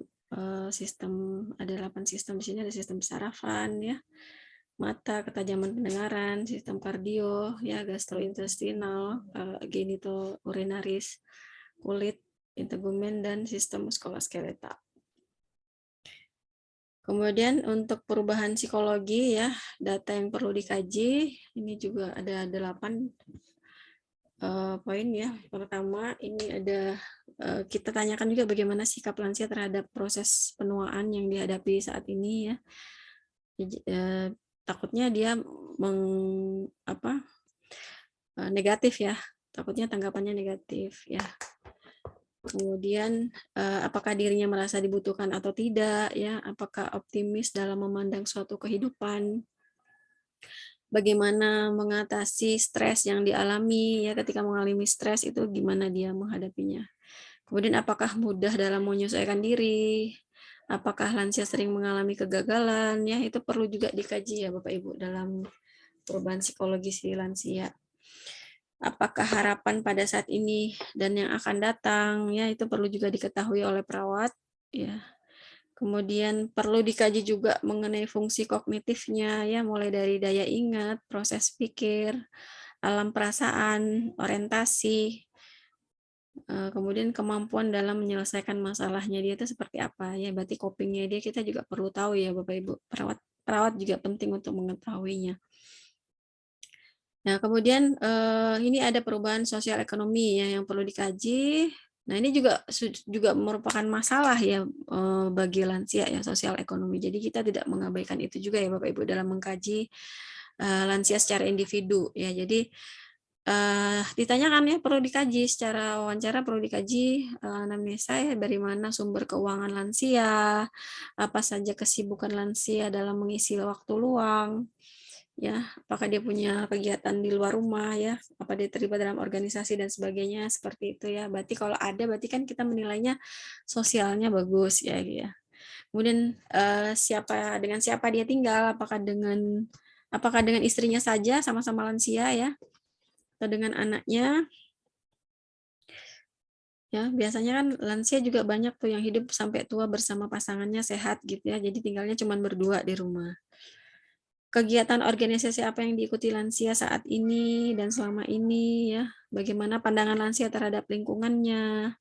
ada 8 sistem di sini, ada sistem sarafan ya, mata, ketajaman pendengaran, sistem kardio, ya, gastrointestinal, genitourinaris, kulit, integumen, dan sistem muskuloskeletal. Kemudian untuk perubahan psikologi ya, data yang perlu dikaji, ini juga ada 8 poin ya. Pertama, ini ada kita tanyakan juga bagaimana sikap lansia terhadap proses penuaan yang dihadapi saat ini ya. Takutnya dia negatif ya, takutnya tanggapannya negatif ya. Kemudian apakah dirinya merasa dibutuhkan atau tidak ya, apakah optimis dalam memandang suatu kehidupan, bagaimana mengatasi stres yang dialami ya, ketika mengalami stres itu gimana dia menghadapinya. Kemudian apakah mudah dalam menyesuaikan diri, apakah lansia sering mengalami kegagalan ya, itu perlu juga dikaji ya Bapak Ibu dalam perubahan psikologis di lansia. Apakah harapan pada saat ini dan yang akan datang ya, itu perlu juga diketahui oleh perawat ya. Kemudian perlu dikaji juga mengenai fungsi kognitifnya ya, mulai dari daya ingat, proses pikir, alam perasaan, orientasi, kemudian kemampuan dalam menyelesaikan masalahnya dia itu seperti apa ya, berarti copingnya dia kita juga perlu tahu ya Bapak Ibu. Perawat juga penting untuk mengetahuinya. Nah, kemudian ini ada perubahan sosial ekonomi ya yang perlu dikaji. Nah, ini juga merupakan masalah ya bagi lansia ya, sosial ekonomi. Jadi kita tidak mengabaikan itu juga ya Bapak Ibu dalam mengkaji lansia secara individu ya. Jadi ditanyakan ya, perlu dikaji secara wawancara, perlu dikaji anamnesa ya, dari mana sumber keuangan lansia, apa saja kesibukan lansia dalam mengisi waktu luang. Ya, apakah dia punya kegiatan di luar rumah ya, apa dia terlibat dalam organisasi dan sebagainya, seperti itu ya. Berarti kalau ada, berarti kan kita menilainya sosialnya bagus ya. Kemudian dengan siapa dia tinggal, apakah dengan istrinya saja sama-sama lansia ya, atau dengan anaknya. Ya, biasanya kan lansia juga banyak tuh yang hidup sampai tua bersama pasangannya sehat gitu ya. Jadi tinggalnya cuma berdua di rumah. Kegiatan organisasi apa yang diikuti lansia saat ini dan selama ini ya, bagaimana pandangan lansia terhadap lingkungannya,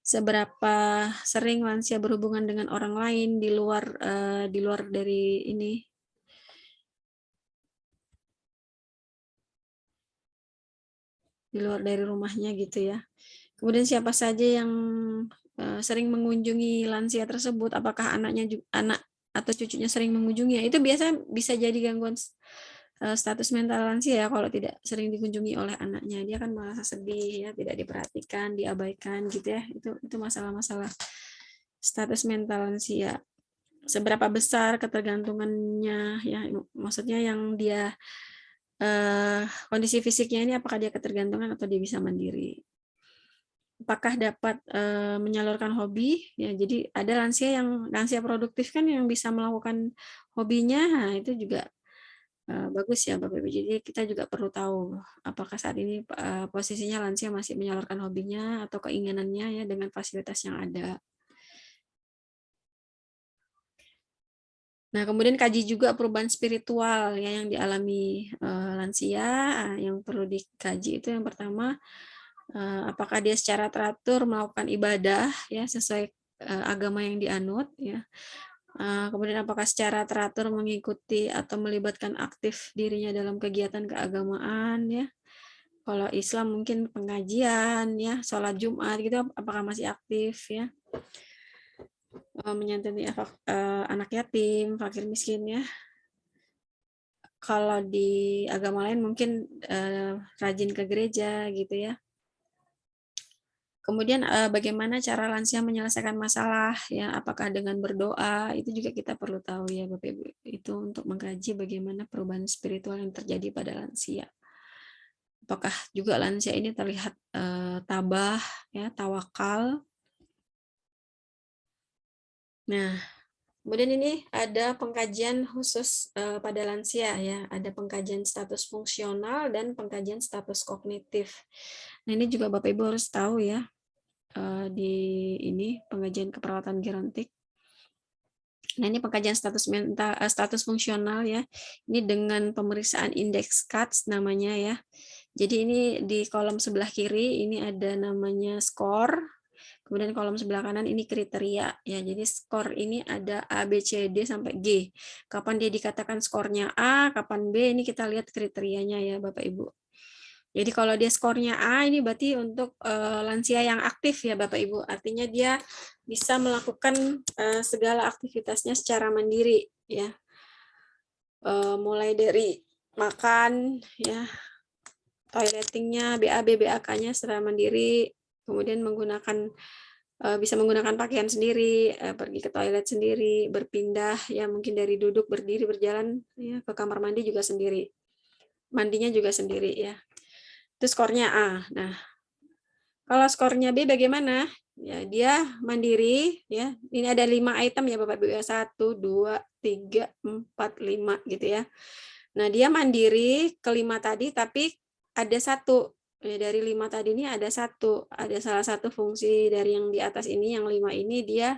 seberapa sering lansia berhubungan dengan orang lain di luar dari ini, di luar dari rumahnya gitu ya. Kemudian siapa saja yang sering mengunjungi lansia tersebut, apakah anak atau cucunya sering mengunjungi, itu biasa bisa jadi gangguan status mental lansia ya, kalau tidak sering dikunjungi oleh anaknya, dia kan merasa sedih ya, tidak diperhatikan, diabaikan gitu ya, itu masalah-masalah status mental lansia. Seberapa besar ketergantungannya ya, maksudnya yang dia kondisi fisiknya ini, apakah dia ketergantungan atau dia bisa mandiri. Apakah dapat menyalurkan hobi ya, jadi ada lansia produktif kan yang bisa melakukan hobinya, nah, itu juga bagus ya Bapak Ibu. Jadi kita juga perlu tahu apakah saat ini posisinya lansia masih menyalurkan hobinya atau keinginannya ya dengan fasilitas yang ada. Nah, kemudian kaji juga perubahan spiritual ya yang dialami lansia. Yang perlu dikaji itu yang pertama, apakah dia secara teratur melakukan ibadah ya sesuai agama yang dianut ya. Kemudian apakah secara teratur mengikuti atau melibatkan aktif dirinya dalam kegiatan keagamaan ya. Kalau Islam mungkin pengajian ya, sholat Jumat gitu, apakah masih aktif ya. Menyantuni anak yatim, fakir miskin ya. Kalau di agama lain mungkin rajin ke gereja gitu ya. Kemudian bagaimana cara lansia menyelesaikan masalah ya, apakah dengan berdoa, itu juga kita perlu tahu ya Bapak Ibu. Itu untuk mengkaji bagaimana perubahan spiritual yang terjadi pada lansia. Apakah juga lansia ini terlihat tabah, ya, tawakal. Nah, kemudian ini ada pengkajian khusus pada lansia, ya, ada pengkajian status fungsional dan pengkajian status kognitif. Nah, ini juga Bapak Ibu harus tahu, ya, di ini pengajian keperawatan gerontik. Nah, ini pengkajian status mental, status fungsional, ya. Ini dengan pemeriksaan indeks CATS namanya, ya. Jadi ini di kolom sebelah kiri ini ada namanya skor. Kemudian kolom sebelah kanan ini kriteria, ya. Jadi skor ini ada A, B, C, D sampai G. Kapan dia dikatakan skornya A, kapan B, ini kita lihat kriterianya, ya Bapak Ibu. Jadi kalau dia skornya A, ini berarti untuk lansia yang aktif, ya Bapak Ibu. Artinya dia bisa melakukan segala aktivitasnya secara mandiri, ya. Mulai dari makan, ya, toiletingnya, BAB, BAK-nya secara mandiri, kemudian bisa menggunakan pakaian sendiri, pergi ke toilet sendiri, berpindah, ya mungkin dari duduk, berdiri, berjalan, ya, ke kamar mandi juga sendiri. Mandinya juga sendiri, ya. Itu skornya A. Nah, kalau skornya B bagaimana? Ya, dia mandiri, ya. Ini ada 5 item, ya Bapak Ibu, 1, 2, 3, 4, 5 gitu, ya. Nah, dia mandiri kelima tadi, tapi ada satu, ya, dari 5 tadi ini ada salah satu fungsi dari yang di atas ini, yang 5 ini dia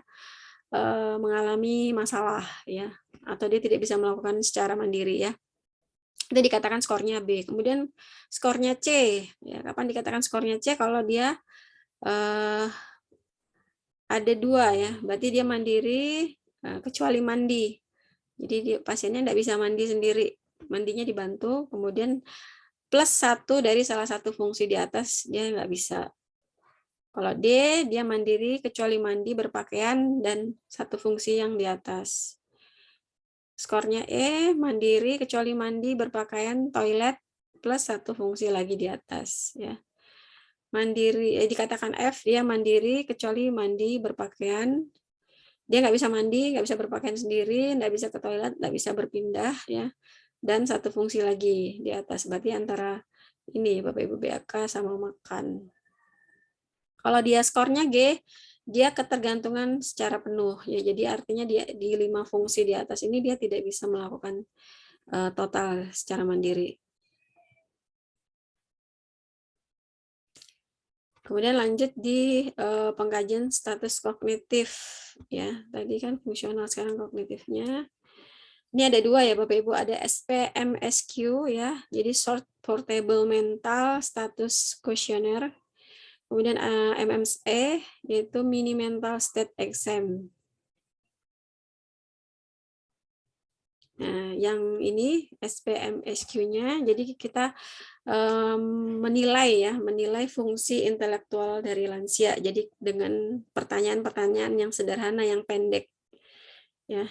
mengalami masalah, ya, atau dia tidak bisa melakukan secara mandiri, ya. Itu dikatakan skornya B. Kemudian skornya C, ya, kapan dikatakan skornya C? Kalau dia ada 2, ya, berarti dia mandiri kecuali mandi. Jadi pasiennya tidak bisa mandi sendiri, mandinya dibantu, kemudian plus 1 dari salah satu fungsi di atas dia nggak bisa. Kalau D, dia mandiri kecuali mandi, berpakaian, dan satu fungsi yang di atas. Skornya E, mandiri kecuali mandi, berpakaian, toilet, plus satu fungsi lagi di atas, ya. Mandiri, dikatakan F, dia mandiri kecuali mandi, berpakaian. Dia nggak bisa mandi, nggak bisa berpakaian sendiri, nggak bisa ke toilet, nggak bisa berpindah, ya. Dan satu fungsi lagi di atas, berarti antara ini Bapak Ibu BAK sama makan. Kalau dia skornya G, dia ketergantungan secara penuh, ya. Jadi artinya dia di 5 fungsi di atas ini dia tidak bisa melakukan total secara mandiri. Kemudian lanjut di pengkajian status kognitif, ya. Tadi kan fungsional, sekarang kognitifnya. Ini ada 2, ya Bapak Ibu, ada SPMSQ, ya. Jadi Short Portable Mental Status Questionnaire. Kemudian MMSE, yaitu Mini Mental State Exam. Nah, yang ini SPMSQ-nya, jadi kita menilai fungsi intelektual dari lansia. Jadi dengan pertanyaan-pertanyaan yang sederhana, yang pendek, ya,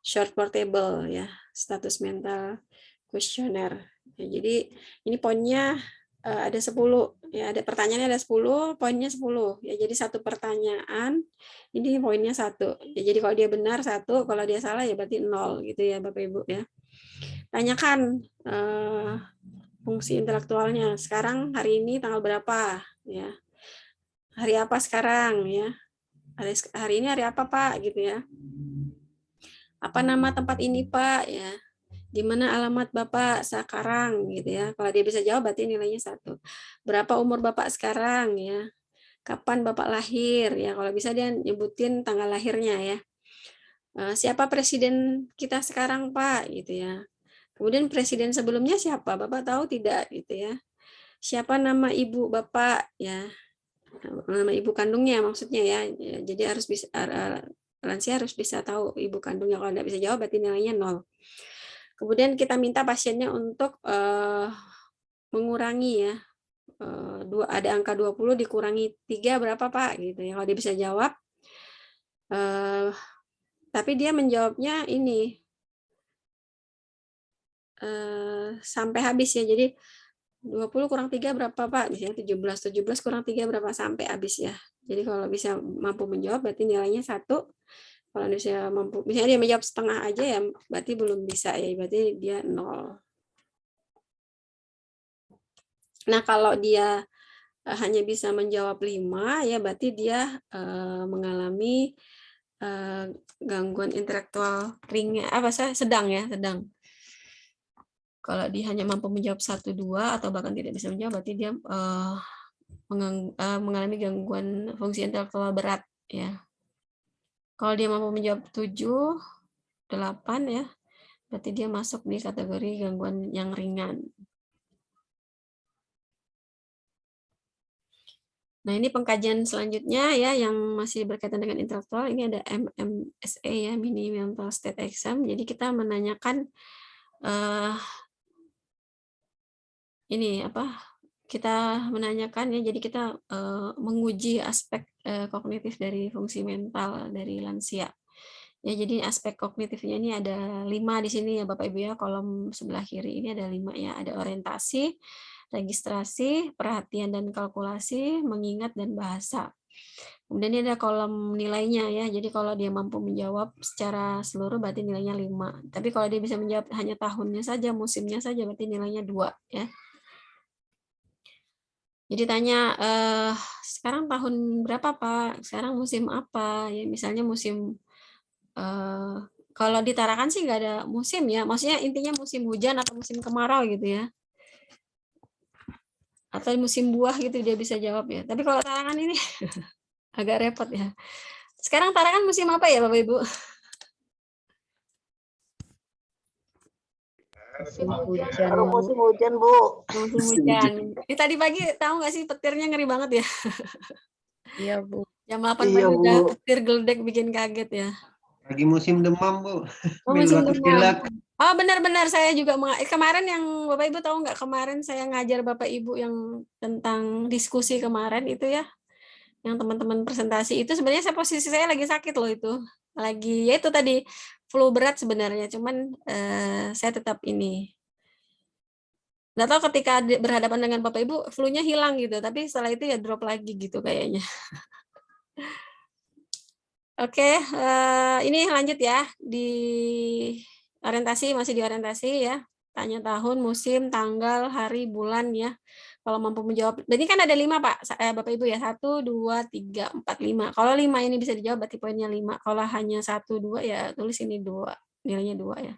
short portable, ya, status mental questionnaire. Ya, jadi ini poinnya ada 10, ya, ada pertanyaannya ada 10, poinnya 10, ya. Jadi satu pertanyaan ini poinnya 1. Ya, jadi kalau dia benar 1, kalau dia salah ya berarti 0 gitu, ya Bapak Ibu, ya. Tanyakan fungsi intelektualnya. Sekarang hari ini tanggal berapa, ya. Hari apa sekarang, ya. Hari ini hari apa, Pak, gitu, ya. Apa nama tempat ini, Pak, ya. Di mana alamat Bapak sekarang, gitu, ya. Kalau dia bisa jawab berarti nilainya 1. Berapa umur Bapak sekarang, ya. Kapan Bapak lahir, ya. Kalau bisa dia nyebutin tanggal lahirnya, ya. Siapa presiden kita sekarang, Pak, gitu, ya. Kemudian presiden sebelumnya siapa? Bapak tahu tidak, gitu, ya. Siapa nama ibu Bapak, ya. Nama ibu kandungnya maksudnya, ya. Jadi harus bisa, lansia harus bisa tahu ibu kandungnya. Kalau tidak bisa jawab berarti nilainya 0. Kemudian kita minta pasiennya untuk mengurangi, ya, ada angka 20 dikurangi 3 berapa, Pak, gitu, ya. Kalau dia bisa jawab, tapi dia menjawabnya ini sampai habis, ya. Jadi 20 kurang 3 berapa, Pak? Misalnya 17. 17 kurang 3 berapa? Sampai habis, ya. Jadi kalau bisa mampu menjawab berarti nilainya 1. Kalau bisa mampu, misalnya dia menjawab setengah aja, ya berarti belum bisa, ya. Berarti dia 0. Nah, kalau dia hanya bisa menjawab 5, ya berarti dia mengalami gangguan intelektual sedang ya, sedang. Kalau dia hanya mampu menjawab 1, 2 atau bahkan tidak bisa menjawab, berarti dia mengalami gangguan fungsi intelektual berat ya. Kalau dia mampu menjawab 7, 8 ya, berarti dia masuk di kategori gangguan yang ringan. Nah, ini pengkajian selanjutnya ya yang masih berkaitan dengan intelektual. Ini ada MMSE ya, Mini Mental State Exam. Jadi kita menanyakan ini apa? Kita menanyakan ya. Jadi kita menguji aspek kognitif dari fungsi mental dari lansia. Ya, jadi aspek kognitifnya ini ada 5 di sini ya Bapak Ibu ya. Kolom sebelah kiri ini ada 5 ya. Ada orientasi, registrasi, perhatian dan kalkulasi, mengingat dan bahasa. Kemudian ini ada kolom nilainya ya. Jadi kalau dia mampu menjawab secara seluruh berarti nilainya 5. Tapi kalau dia bisa menjawab hanya tahunnya saja, musimnya saja berarti nilainya 2 ya. Jadi tanya sekarang tahun berapa Pak? Sekarang musim apa? Ya misalnya musim kalau di Tarakan sih nggak ada musim ya. Maksudnya intinya musim hujan atau musim kemarau gitu ya. Atau musim buah gitu dia bisa jawab ya. Tapi kalau Tarakan ini agak repot ya. Sekarang Tarakan musim apa ya Bapak Ibu? Musim hujan. Musim hujan, Bu. Musim hujan. Tadi pagi tahu nggak sih petirnya ngeri banget ya? Iya, Bu. Jam 8 Iya, pagi udah Bu. petir geledek bikin kaget ya. Lagi musim demam, Bu. Oh, Ambil musim batuk demam. pilek. Oh, benar-benar saya juga kemarin yang Bapak Ibu tahu nggak, kemarin saya ngajar Bapak Ibu yang tentang diskusi kemarin itu ya, yang teman-teman presentasi itu sebenarnya posisi saya lagi sakit loh itu. Lagi ya itu tadi flu berat sebenarnya, cuman saya tetap ini. Nggak tahu ketika berhadapan dengan Bapak Ibu flu-nya hilang gitu, tapi setelah itu ya drop lagi gitu kayaknya. Oke, ini lanjut ya di orientasi, masih di orientasi ya. Tanya tahun, musim, tanggal, hari, bulan ya. Kalau mampu menjawab, berarti kan ada 5 Pak, Bapak Ibu ya, 1, 2, 3, 4, 5. Kalau 5 ini bisa dijawab berarti poinnya 5. Kalau hanya 1, 2 ya tulis ini 2, nilainya 2 ya.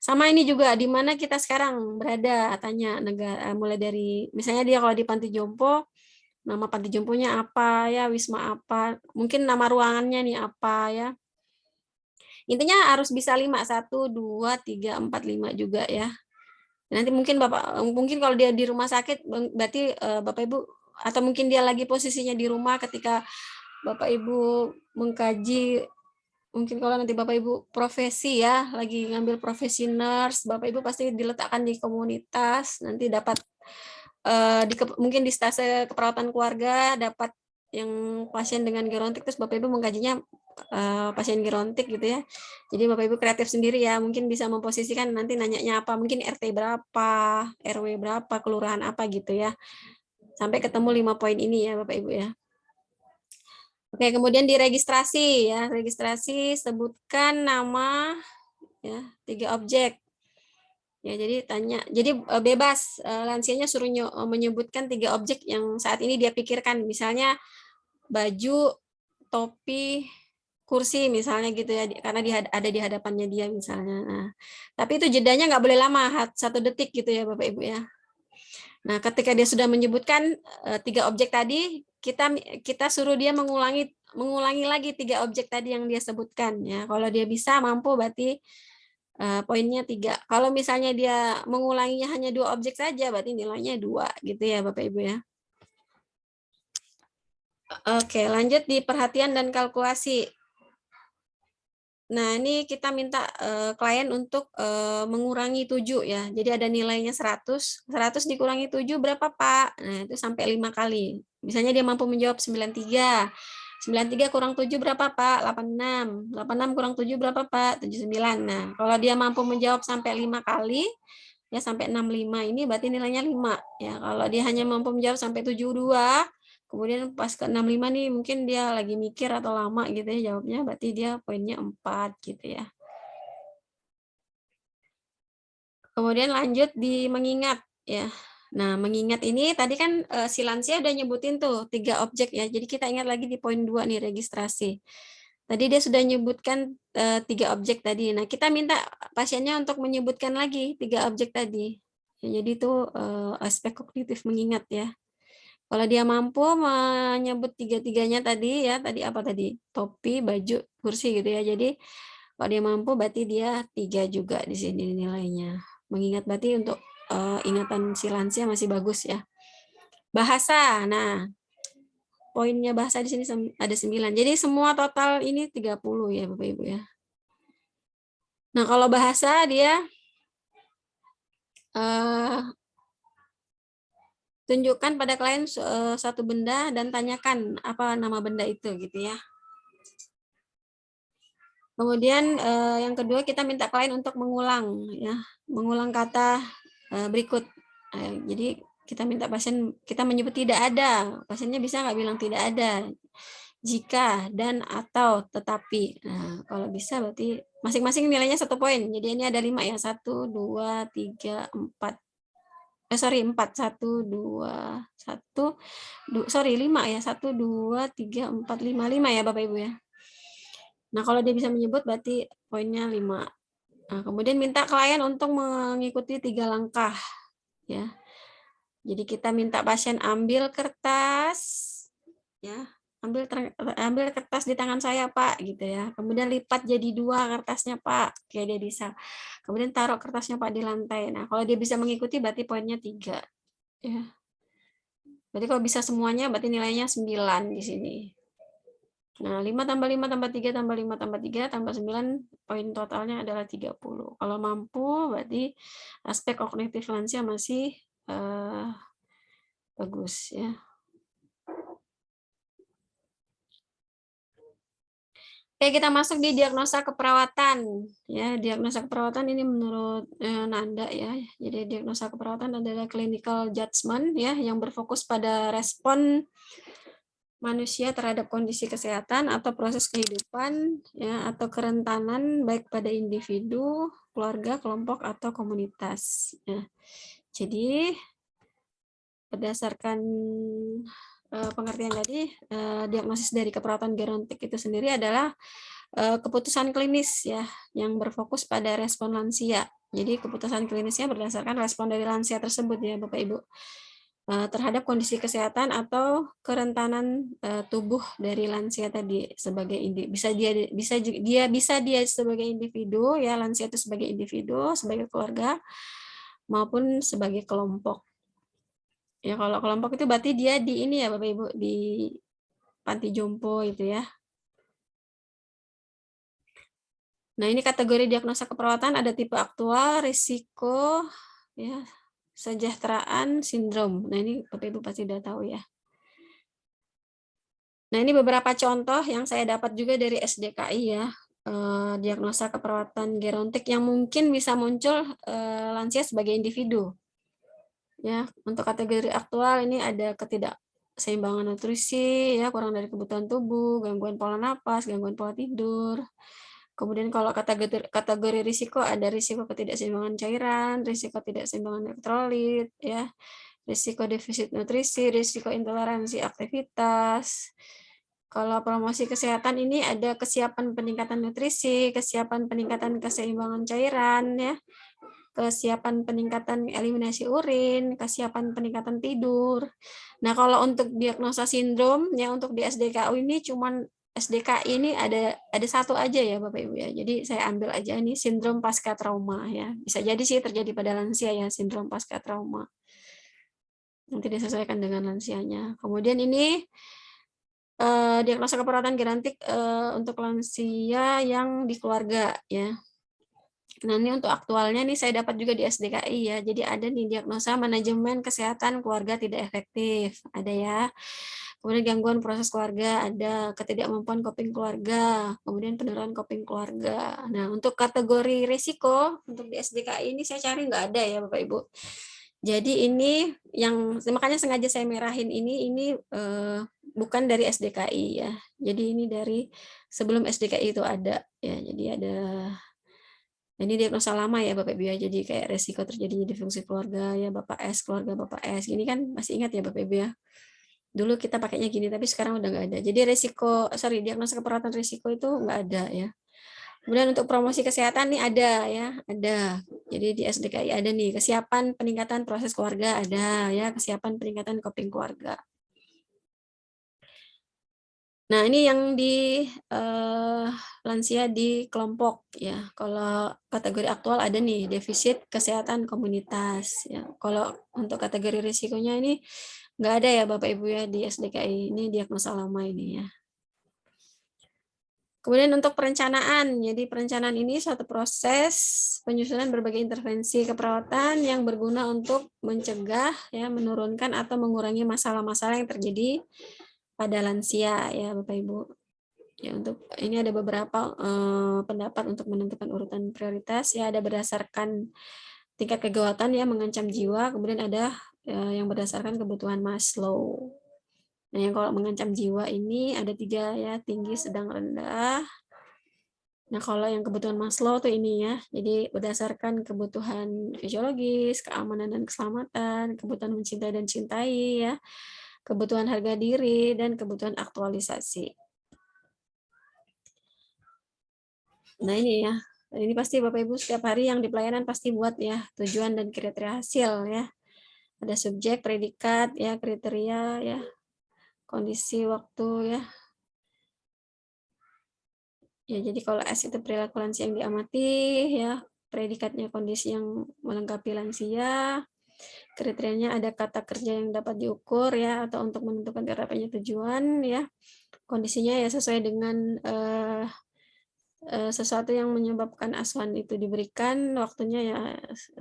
Sama ini juga, di mana kita sekarang berada, tanya negara, mulai dari, misalnya dia kalau di Panti Jompo, nama panti jomponya apa ya, wisma apa, mungkin nama ruangannya nih apa ya. Intinya harus bisa 5, 1, 2, 3, 4, 5 juga ya. Nanti mungkin kalau dia di rumah sakit berarti Bapak Ibu, atau mungkin dia lagi posisinya di rumah ketika Bapak Ibu mengkaji, mungkin kalau nanti Bapak Ibu profesi ya, lagi ngambil profesi nurse, Bapak Ibu pasti diletakkan di komunitas, nanti dapat mungkin di stase keperawatan keluarga dapat yang pasien dengan gerontik, terus Bapak Ibu mengkajinya pasien gerontik gitu ya. Jadi Bapak Ibu kreatif sendiri ya, mungkin bisa memposisikan nanti nanyanya apa, mungkin RT berapa, RW berapa, kelurahan apa gitu ya. Sampai ketemu 5 poin ini ya Bapak Ibu ya. Oke, kemudian di registrasi ya, registrasi sebutkan nama ya, 3 objek. Ya, jadi bebas, lansianya suruh menyebutkan 3 objek yang saat ini dia pikirkan, misalnya baju, topi, kursi misalnya gitu ya, karena ada di hadapannya dia misalnya. Nah, tapi itu jedanya nggak boleh lama, 1 detik gitu ya Bapak Ibu ya. Nah, ketika dia sudah menyebutkan 3 objek tadi, kita suruh dia mengulangi lagi 3 objek tadi yang dia sebutkan ya. Kalau dia bisa mampu berarti poinnya 3. Kalau misalnya dia mengulanginya hanya 2 objek saja, berarti nilainya 2 gitu ya Bapak Ibu ya. Oke, lanjut di perhatian dan kalkulasi. Nah, ini kita minta klien untuk mengurangi 7 ya. Jadi ada nilainya 100. 100 dikurangi 7 berapa Pak? Nah, itu sampai 5 kali. Misalnya dia mampu menjawab 93. 93 kurang 7 berapa Pak? 86. 86 kurang 7 berapa Pak? 79. Nah, kalau dia mampu menjawab sampai 5 kali, ya sampai 65 ini berarti nilainya 5. Ya, kalau dia hanya mampu menjawab sampai 72, kemudian pas ke 65 nih mungkin dia lagi mikir atau lama gitu ya jawabnya, berarti dia poinnya 4 gitu ya. Kemudian lanjut di mengingat ya. Nah, mengingat ini tadi kan si lansia udah nyebutin tuh 3 objek ya. Jadi kita ingat lagi di poin 2 nih registrasi. Tadi dia sudah menyebutkan 3 objek tadi. Nah, kita minta pasiennya untuk menyebutkan lagi 3 objek tadi. Ya, jadi itu aspek kognitif mengingat ya. Kalau dia mampu menyebut tiga-tiganya tadi ya, tadi apa tadi? Topi, baju, kursi gitu ya. Jadi kalau dia mampu berarti dia 3 juga di sini nilainya. Mengingat berarti untuk ingatan si lansia masih bagus ya. Bahasa. Nah, poinnya bahasa di sini ada 9. Jadi semua total ini 30 ya Bapak Ibu ya. Nah, kalau bahasa dia tunjukkan pada klien satu benda dan tanyakan apa nama benda itu gitu ya. Kemudian yang kedua kita minta klien untuk mengulang ya, mengulang kata berikut. Jadi kita minta pasien kita menyebut tidak ada, pasiennya bisa nggak bilang tidak ada, jika, dan, atau, tetapi. Nah, kalau bisa berarti masing-masing nilainya 1 poin. Jadi ini ada 5 ya, 1, 2, 3, 4. 4, 1, 2, 5 ya, 1, 2, 3, 4, 5 ya Bapak Ibu ya. Nah, kalau dia bisa menyebut berarti poinnya 5. Nah, kemudian minta klien untuk mengikuti 3 langkah ya. Jadi kita minta pasien ambil kertas ya. Ambil kertas di tangan saya Pak gitu ya. Kemudian lipat jadi 2 kertasnya Pak. Kayak dia bisa. Kemudian taruh kertasnya Pak di lantai. Nah, kalau dia bisa mengikuti berarti poinnya 3 ya. Berarti kalau bisa semuanya berarti nilainya 9 di sini. Nah, 5 tambah 5 tambah 3 tambah 5 tambah 3 tambah 9, poin totalnya adalah 30. Kalau mampu, berarti aspek kognitif lansia masih bagus ya. Oke, kita masuk di diagnosa keperawatan. Ya, diagnosa keperawatan ini menurut Nanda ya. Jadi diagnosa keperawatan adalah clinical judgment ya yang berfokus pada respon manusia terhadap kondisi kesehatan atau proses kehidupan ya atau kerentanan baik pada individu, keluarga, kelompok atau komunitas ya. Jadi berdasarkan pengertian tadi diagnosis dari keperawatan gerontik itu sendiri adalah keputusan klinis ya yang berfokus pada respon lansia. Jadi keputusan klinisnya berdasarkan respon dari lansia tersebut ya Bapak Ibu. Terhadap kondisi kesehatan atau kerentanan tubuh dari lansia tadi sebagai dia sebagai individu ya lansia itu sebagai individu sebagai keluarga maupun sebagai kelompok ya kalau kelompok itu berarti dia di ini ya Bapak Ibu di panti jompo itu ya. Nah ini kategori diagnosa keperawatan ada tipe aktual, risiko ya kesejahteraan, sindrom. Nah ini Bapak Ibu pasti udah tahu ya. Nah ini beberapa contoh yang saya dapat juga dari SDKI ya, diagnosa keperawatan gerontik yang mungkin bisa muncul lansia sebagai individu. Ya, untuk kategori aktual ini ada ketidakseimbangan nutrisi, ya kurang dari kebutuhan tubuh, gangguan pola napas, gangguan pola tidur. Kemudian kalau kategori risiko ada risiko ketidakseimbangan cairan, risiko ketidakseimbangan elektrolit, ya, risiko defisit nutrisi, risiko intoleransi aktivitas. Kalau promosi kesehatan ini ada kesiapan peningkatan nutrisi, kesiapan peningkatan keseimbangan cairan, ya, kesiapan peningkatan eliminasi urin, kesiapan peningkatan tidur. Nah, kalau untuk diagnosa sindrom, ya untuk di SDKU ini cuman SDKI ini ada satu aja ya Bapak Ibu ya. Jadi saya ambil aja ini sindrom pasca trauma ya. Bisa jadi sih terjadi pada lansia ya sindrom pasca trauma. Nanti disesuaikan dengan lansianya. Kemudian ini diagnosa keperawatan gerontik untuk lansia yang di keluarga ya. Nah ini untuk aktualnya nih saya dapat juga di SDKI ya. Jadi ada nih diagnosa manajemen kesehatan keluarga tidak efektif. Ada ya. Kemudian gangguan proses keluarga, ada ketidakmampuan coping keluarga, kemudian penurunan coping keluarga. Nah untuk kategori risiko untuk di SDKI ini saya cari nggak ada ya Bapak Ibu. Jadi ini yang makanya sengaja saya merahin ini bukan dari SDKI ya. Jadi ini dari sebelum SDKI itu ada ya. Jadi ada Ini diagnosa lama ya Bapak Ibu ya, jadi kayak resiko terjadinya disfungsi keluarga ya, keluarga Bapak S. Ini kan masih ingat ya Bapak Ibu ya. Dulu kita pakainya gini, tapi sekarang udah nggak ada. Jadi diagnosa keperawatan risiko itu nggak ada ya. Kemudian untuk promosi kesehatan nih ada ya, ada. Jadi di SDKI ada nih, kesiapan peningkatan proses keluarga ada ya, kesiapan peningkatan coping keluarga. Nah, ini yang di lansia di kelompok ya. Kalau kategori aktual ada nih defisit kesehatan komunitas ya. Kalau untuk kategori risikonya ini nggak ada ya Bapak Ibu ya di SDKI, ini diagnosa lama ini ya. Kemudian untuk perencanaan, jadi perencanaan ini suatu proses penyusunan berbagai intervensi keperawatan yang berguna untuk mencegah ya, menurunkan atau mengurangi masalah-masalah yang terjadi pada lansia ya Bapak Ibu. Ya, untuk ini ada beberapa pendapat untuk menentukan urutan prioritas ya, ada berdasarkan tingkat kegawatan ya mengancam jiwa, kemudian ada yang berdasarkan kebutuhan Maslow. Nah, yang kalau mengancam jiwa ini ada 3 ya, tinggi, sedang, rendah. Nah, kalau yang kebutuhan Maslow tuh ini ya, jadi berdasarkan kebutuhan fisiologis, keamanan dan keselamatan, kebutuhan mencintai dan cintai ya, kebutuhan harga diri, dan kebutuhan aktualisasi. Nah ini ya, ini pasti Bapak Ibu setiap hari yang di pelayanan pasti buat ya, tujuan dan kriteria hasil ya. Ada subjek, predikat ya, kriteria ya, kondisi waktu ya. Ya jadi kalau S itu perilaku lansia yang diamati ya, predikatnya kondisi yang melengkapi lansia, kriterianya ada kata kerja yang dapat diukur ya, atau untuk menentukan tercapainya tujuan ya. Kondisinya ya sesuai dengan sesuatu yang menyebabkan asuhan itu diberikan, waktunya ya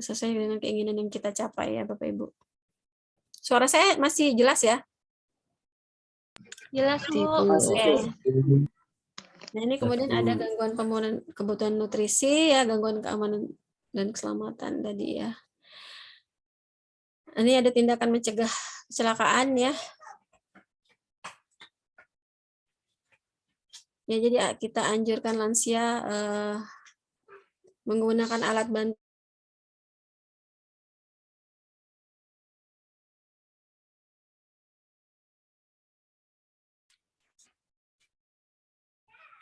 sesuai dengan keinginan yang kita capai ya Bapak Ibu. Suara saya masih jelas ya? Jelas, Bu. Oke. Nah ini kemudian ada gangguan pemenuhan kebutuhan nutrisi ya, gangguan keamanan dan keselamatan tadi ya. Ini ada tindakan mencegah kecelakaan ya. Ya jadi kita anjurkan lansia menggunakan alat bantu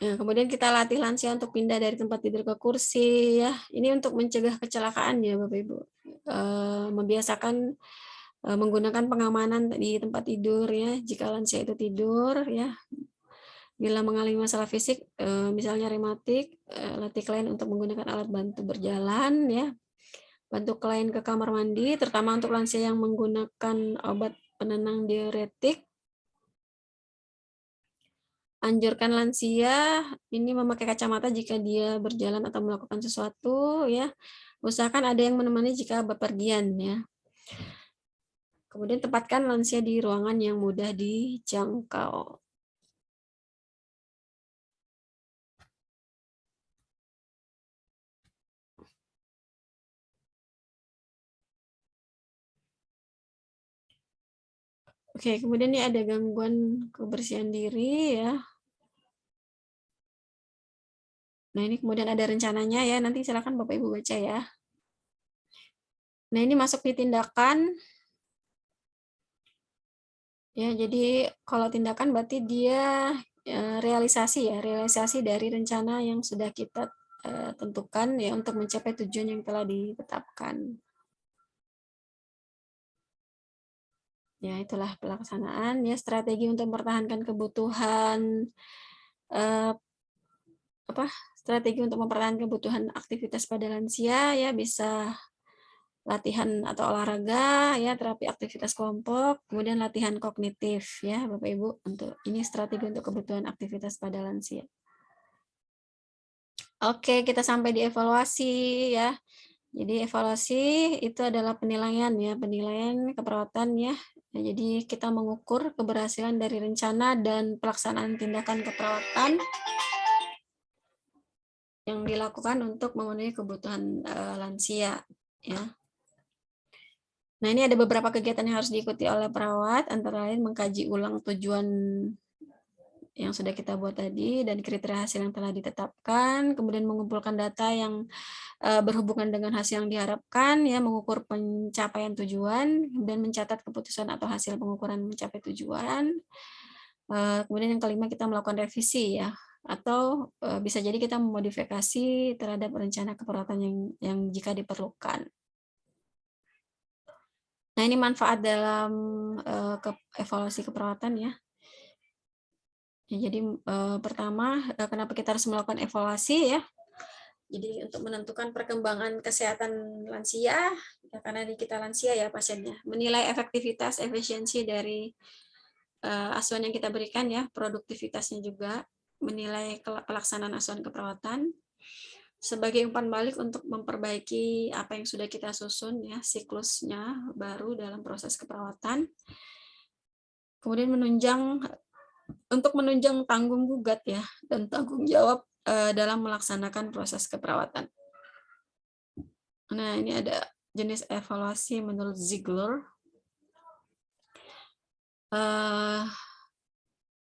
ya, kemudian kita latih lansia untuk pindah dari tempat tidur ke kursi ya. Ini untuk mencegah kecelakaan ya Bapak Ibu. Membiasakan menggunakan pengamanan di tempat tidur ya jika lansia itu tidur ya. Bila mengalami masalah fisik misalnya rematik, latih klien untuk menggunakan alat bantu berjalan ya. Bantu klien ke kamar mandi terutama untuk lansia yang menggunakan obat penenang diuretik. Anjurkan lansia ini memakai kacamata jika dia berjalan atau melakukan sesuatu ya. Usahakan ada yang menemani jika bepergian ya. Kemudian tempatkan lansia di ruangan yang mudah dijangkau. Oke, kemudian ini ada gangguan kebersihan diri ya. Nah, ini kemudian ada rencananya ya, nanti silakan Bapak Ibu baca ya. Nah, ini masuk di tindakan. Ya, jadi kalau tindakan berarti dia realisasi dari rencana yang sudah kita tentukan ya untuk mencapai tujuan yang telah ditetapkan. Ya, itulah pelaksanaan ya, strategi untuk mempertahankan kebutuhan strategi untuk mempertahankan kebutuhan aktivitas pada lansia ya, bisa latihan atau olahraga ya, terapi aktivitas kelompok, kemudian latihan kognitif ya Bapak Ibu, untuk ini strategi untuk kebutuhan aktivitas pada lansia. Oke, kita sampai di evaluasi ya. Jadi evaluasi itu adalah penilaian ya, penilaian keperawatan ya. Nah, jadi kita mengukur keberhasilan dari rencana dan pelaksanaan tindakan keperawatan yang dilakukan untuk memenuhi kebutuhan lansia ya. Nah, ini ada beberapa kegiatan yang harus diikuti oleh perawat, antara lain mengkaji ulang tujuan yang sudah kita buat tadi dan kriteria hasil yang telah ditetapkan, kemudian mengumpulkan data yang berhubungan dengan hasil yang diharapkan, ya, mengukur pencapaian tujuan, dan mencatat keputusan atau hasil pengukuran mencapai tujuan. Kemudian yang kelima, kita melakukan revisi, ya, atau bisa jadi kita memodifikasi terhadap rencana keperawatan yang jika diperlukan. Nah, ini manfaat dalam evaluasi keperawatan, ya. Jadi pertama, kenapa kita harus melakukan evaluasi, ya? Jadi untuk menentukan perkembangan kesehatan lansia, ya, karena kita lansia ya pasiennya, menilai efektivitas, efisiensi dari asuhan yang kita berikan, ya, produktivitasnya juga, menilai pelaksanaan asuhan keperawatan, sebagai umpan balik untuk memperbaiki apa yang sudah kita susun, ya, siklusnya baru dalam proses keperawatan. Kemudian untuk menunjang tanggung gugat, ya, dan tanggung jawab dalam melaksanakan proses keperawatan. Nah, ini ada jenis evaluasi menurut Ziegler.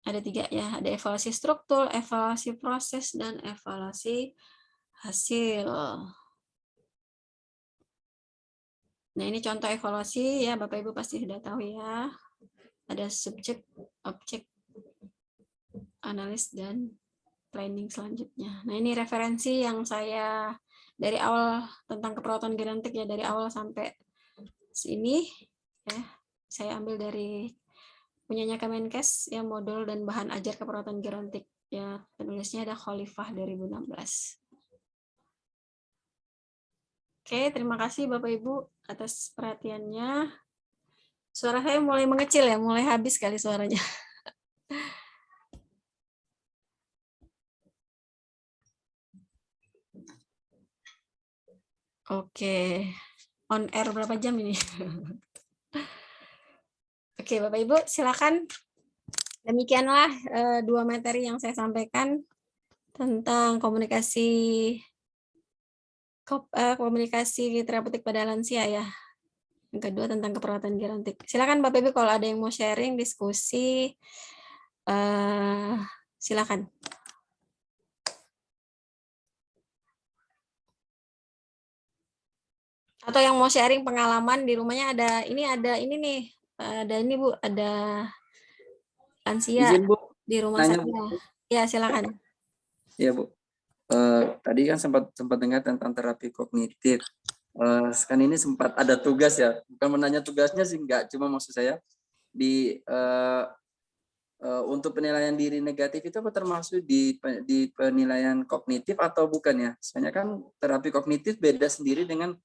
Ada 3, ya, ada evaluasi struktur, evaluasi proses, dan evaluasi hasil. Nah, ini contoh evaluasi, ya, Bapak Ibu pasti sudah tahu, ya. Ada subjek, objek, analis, dan planning selanjutnya. Nah, ini referensi yang saya dari awal tentang keperawatan gerontik, ya, dari awal sampai sini, ya, saya ambil dari punyanya Kemenkes, ya, modul dan bahan ajar keperawatan gerontik, ya, penulisnya ada Khalifah 2016. Oke, terima kasih Bapak Ibu atas perhatiannya. Suara saya mulai mengecil, ya, mulai habis kali suaranya. Oke, on air berapa jam ini? Oke, Bapak Ibu, silakan. Demikianlah 2 materi yang saya sampaikan tentang komunikasi terapeutik pada lansia, ya. Yang kedua tentang keperawatan gerontik. Silakan Bapak Ibu kalau ada yang mau sharing, diskusi, silakan. Atau yang mau sharing pengalaman di rumahnya ada ini nih, ada ini Bu, ada lansia Izin Bu, di rumah nanya saya. Bu. Ya, silakan. Ya Bu. Tadi kan sempat dengar tentang terapi kognitif. Kan ini sempat ada tugas, ya. Bukan menanya tugasnya sih, enggak. Cuma maksud saya untuk penilaian diri negatif itu apa termasuk di penilaian kognitif atau bukan, ya? Soalnya kan terapi kognitif beda sendiri dengan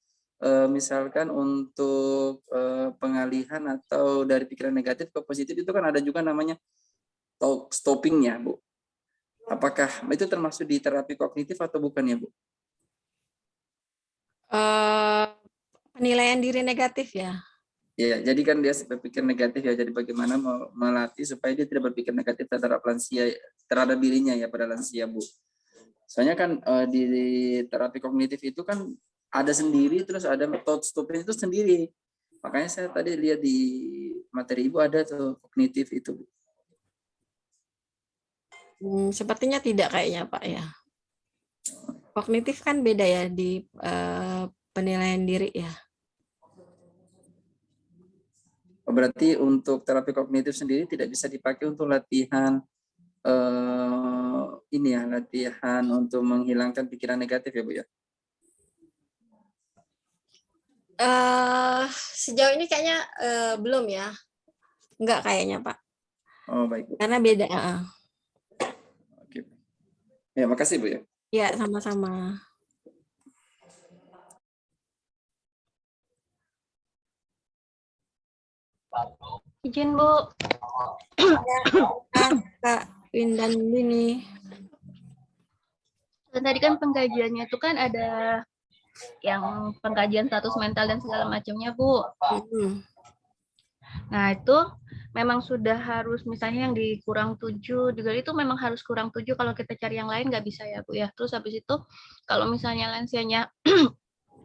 misalkan untuk pengalihan atau dari pikiran negatif ke positif itu kan ada juga namanya talk stopping, ya Bu. Apakah itu termasuk di terapi kognitif atau bukan, ya Bu? Penilaian diri negatif, ya. Ya, jadi kan dia berpikir negatif, ya. Jadi bagaimana melatih supaya dia tidak berpikir negatif terhadap lansia, terhadap dirinya, ya, pada lansia Bu. Soalnya kan di terapi kognitif itu kan ada sendiri, terus ada thought stopping itu sendiri. Makanya saya tadi lihat di materi Ibu ada tuh kognitif itu Bu. Sepertinya tidak kayaknya Pak, ya. Kognitif kan beda, ya, di penilaian diri, ya. Berarti untuk terapi kognitif sendiri tidak bisa dipakai untuk latihan ini, ya, latihan untuk menghilangkan pikiran negatif, ya Bu, ya. Sejauh ini kayaknya belum, ya. Enggak kayaknya Pak. Oh, baik Bu. Karena beda. Oke. Ya, makasih Bu, ya. Ya, sama-sama. Izin Bu. Kak Windan ini. Tadi kan pengkajiannya itu kan ada yang pengkajian status mental dan segala macamnya Bu. Nah itu memang sudah harus, misalnya yang dikurang 7 juga itu memang harus kurang 7, kalau kita cari yang lain nggak bisa, ya Bu, ya. Terus habis itu kalau misalnya lansianya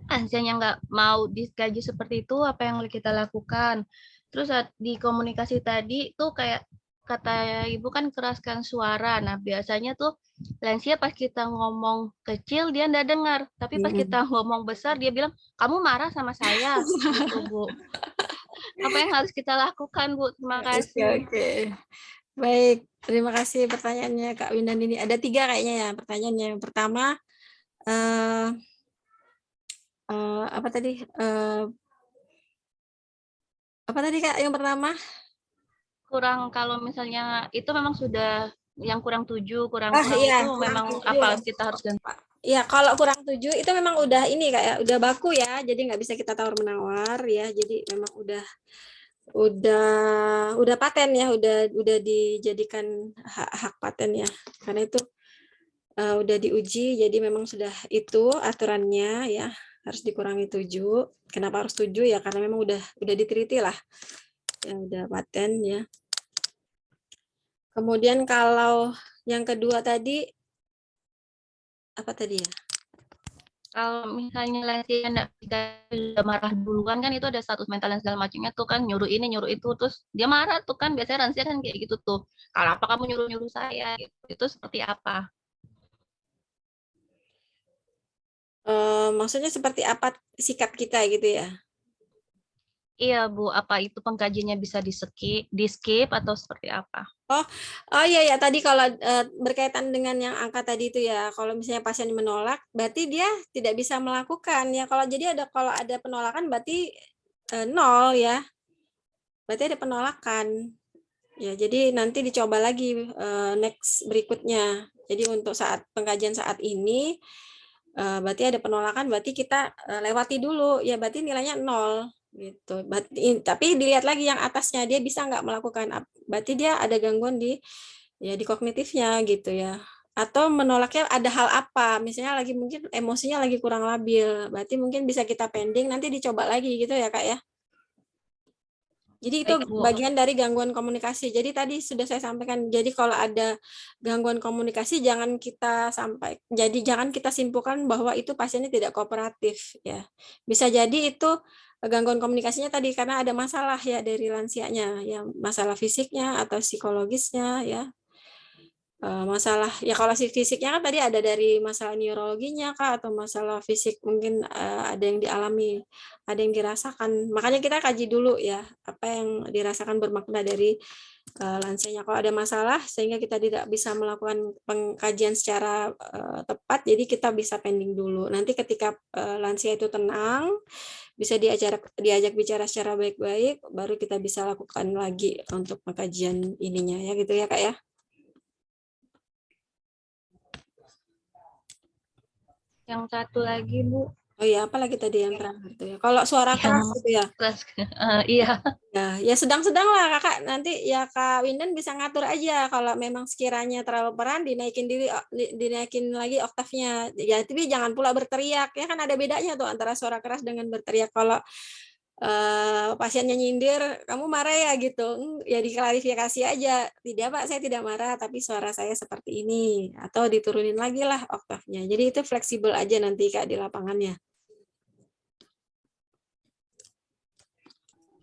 nggak mau dikaji seperti itu, apa yang kita lakukan? Terus di komunikasi tadi tuh kayak kata Ibu kan keraskan suara. Nah, biasanya tuh lansia pas kita ngomong kecil dia nggak dengar, tapi pas kita ngomong besar dia bilang, "Kamu marah sama saya?" gitu, Bu. Apa yang harus kita lakukan, Bu? Terima Oke, kasih. oke. Baik, terima kasih pertanyaannya Kak Windan ini. Ada 3 kayaknya ya pertanyaannya. Yang pertama, eh, apa tadi? Apa tadi Kak yang pertama? Kurang kalau misalnya itu memang sudah yang kurang 7, kurang Iya, itu kurang memang 7. apa kita harus ganti? Ya, kalau kurang 7 itu memang udah ini kayak udah baku ya, jadi nggak bisa kita tawar-menawar ya. Jadi memang udah paten ya, udah dijadikan hak paten ya. Karena itu udah diuji, jadi memang sudah itu aturannya ya, harus dikurangi 7. Kenapa harus 7 ya? Karena memang udah diteliti lah, ya udah paten ya. Kemudian kalau yang kedua tadi apa tadi ya? Kalau misalnya lansia nggak bisa udah marah duluan kan itu ada status mental dan segala macamnya tuh kan nyuruh ini nyuruh itu terus dia marah tuh kan biasanya lansia kan kayak gitu tuh. Kalau apa kamu nyuruh saya gitu. Itu seperti apa? Maksudnya seperti apa sikap kita gitu ya? Iya Bu, apa itu pengkajiannya bisa di skip atau seperti apa? Oh iya ya tadi kalau berkaitan dengan yang angka tadi itu ya, kalau misalnya pasien menolak, berarti dia tidak bisa melakukan ya. Kalau ada penolakan berarti 0 ya. Berarti ada penolakan. Ya, jadi nanti dicoba lagi next berikutnya. Jadi untuk saat pengkajian saat ini berarti ada penolakan, berarti kita lewati dulu ya, berarti nilainya 0 gitu. Tapi dilihat lagi yang atasnya dia bisa nggak melakukan, berarti dia ada gangguan di kognitifnya gitu ya. Atau menolaknya ada hal apa, misalnya lagi mungkin emosinya lagi kurang labil, berarti mungkin bisa kita pending nanti dicoba lagi gitu ya Kak ya. Jadi itu Baik, Bu. bagian dari gangguan komunikasi. Jadi tadi sudah saya sampaikan. Jadi kalau ada gangguan komunikasi jangan kita simpulkan bahwa itu pasiennya tidak kooperatif ya. Bisa jadi itu gangguan komunikasinya tadi karena ada masalah ya dari lansianya ya, masalah fisiknya atau psikologisnya ya. Masalah ya kalau fisiknya kan tadi ada dari masalah neurologinya Kak atau masalah fisik mungkin ada yang dialami, ada yang dirasakan. Makanya kita kaji dulu ya apa yang dirasakan bermakna dari lansianya. Kalau ada masalah sehingga kita tidak bisa melakukan pengkajian secara tepat, jadi kita bisa pending dulu. Nanti ketika lansia itu tenang, bisa diajak bicara secara baik-baik, baru kita bisa lakukan lagi untuk pengkajian ininya ya gitu ya Kak ya. Yang satu lagi, Bu. Oh iya, apalagi tadi yang terakhir tuh ya. Kalau suara keras gitu ya. Keras. Iya. Ya sedang-sedang lah Kakak. Nanti ya Kak Windan bisa ngatur aja kalau memang sekiranya terlalu peran dinaikin lagi oktavnya. Ya tapi jangan pula berteriak. Ya kan ada bedanya tuh antara suara keras dengan berteriak. Kalau pasiennya nyindir, kamu marah ya gitu. Ya diklarifikasi aja. Tidak Pak, saya tidak marah, tapi suara saya seperti ini. Atau diturunin lagi lah oktavnya. Jadi itu fleksibel aja nanti Kak di lapangannya.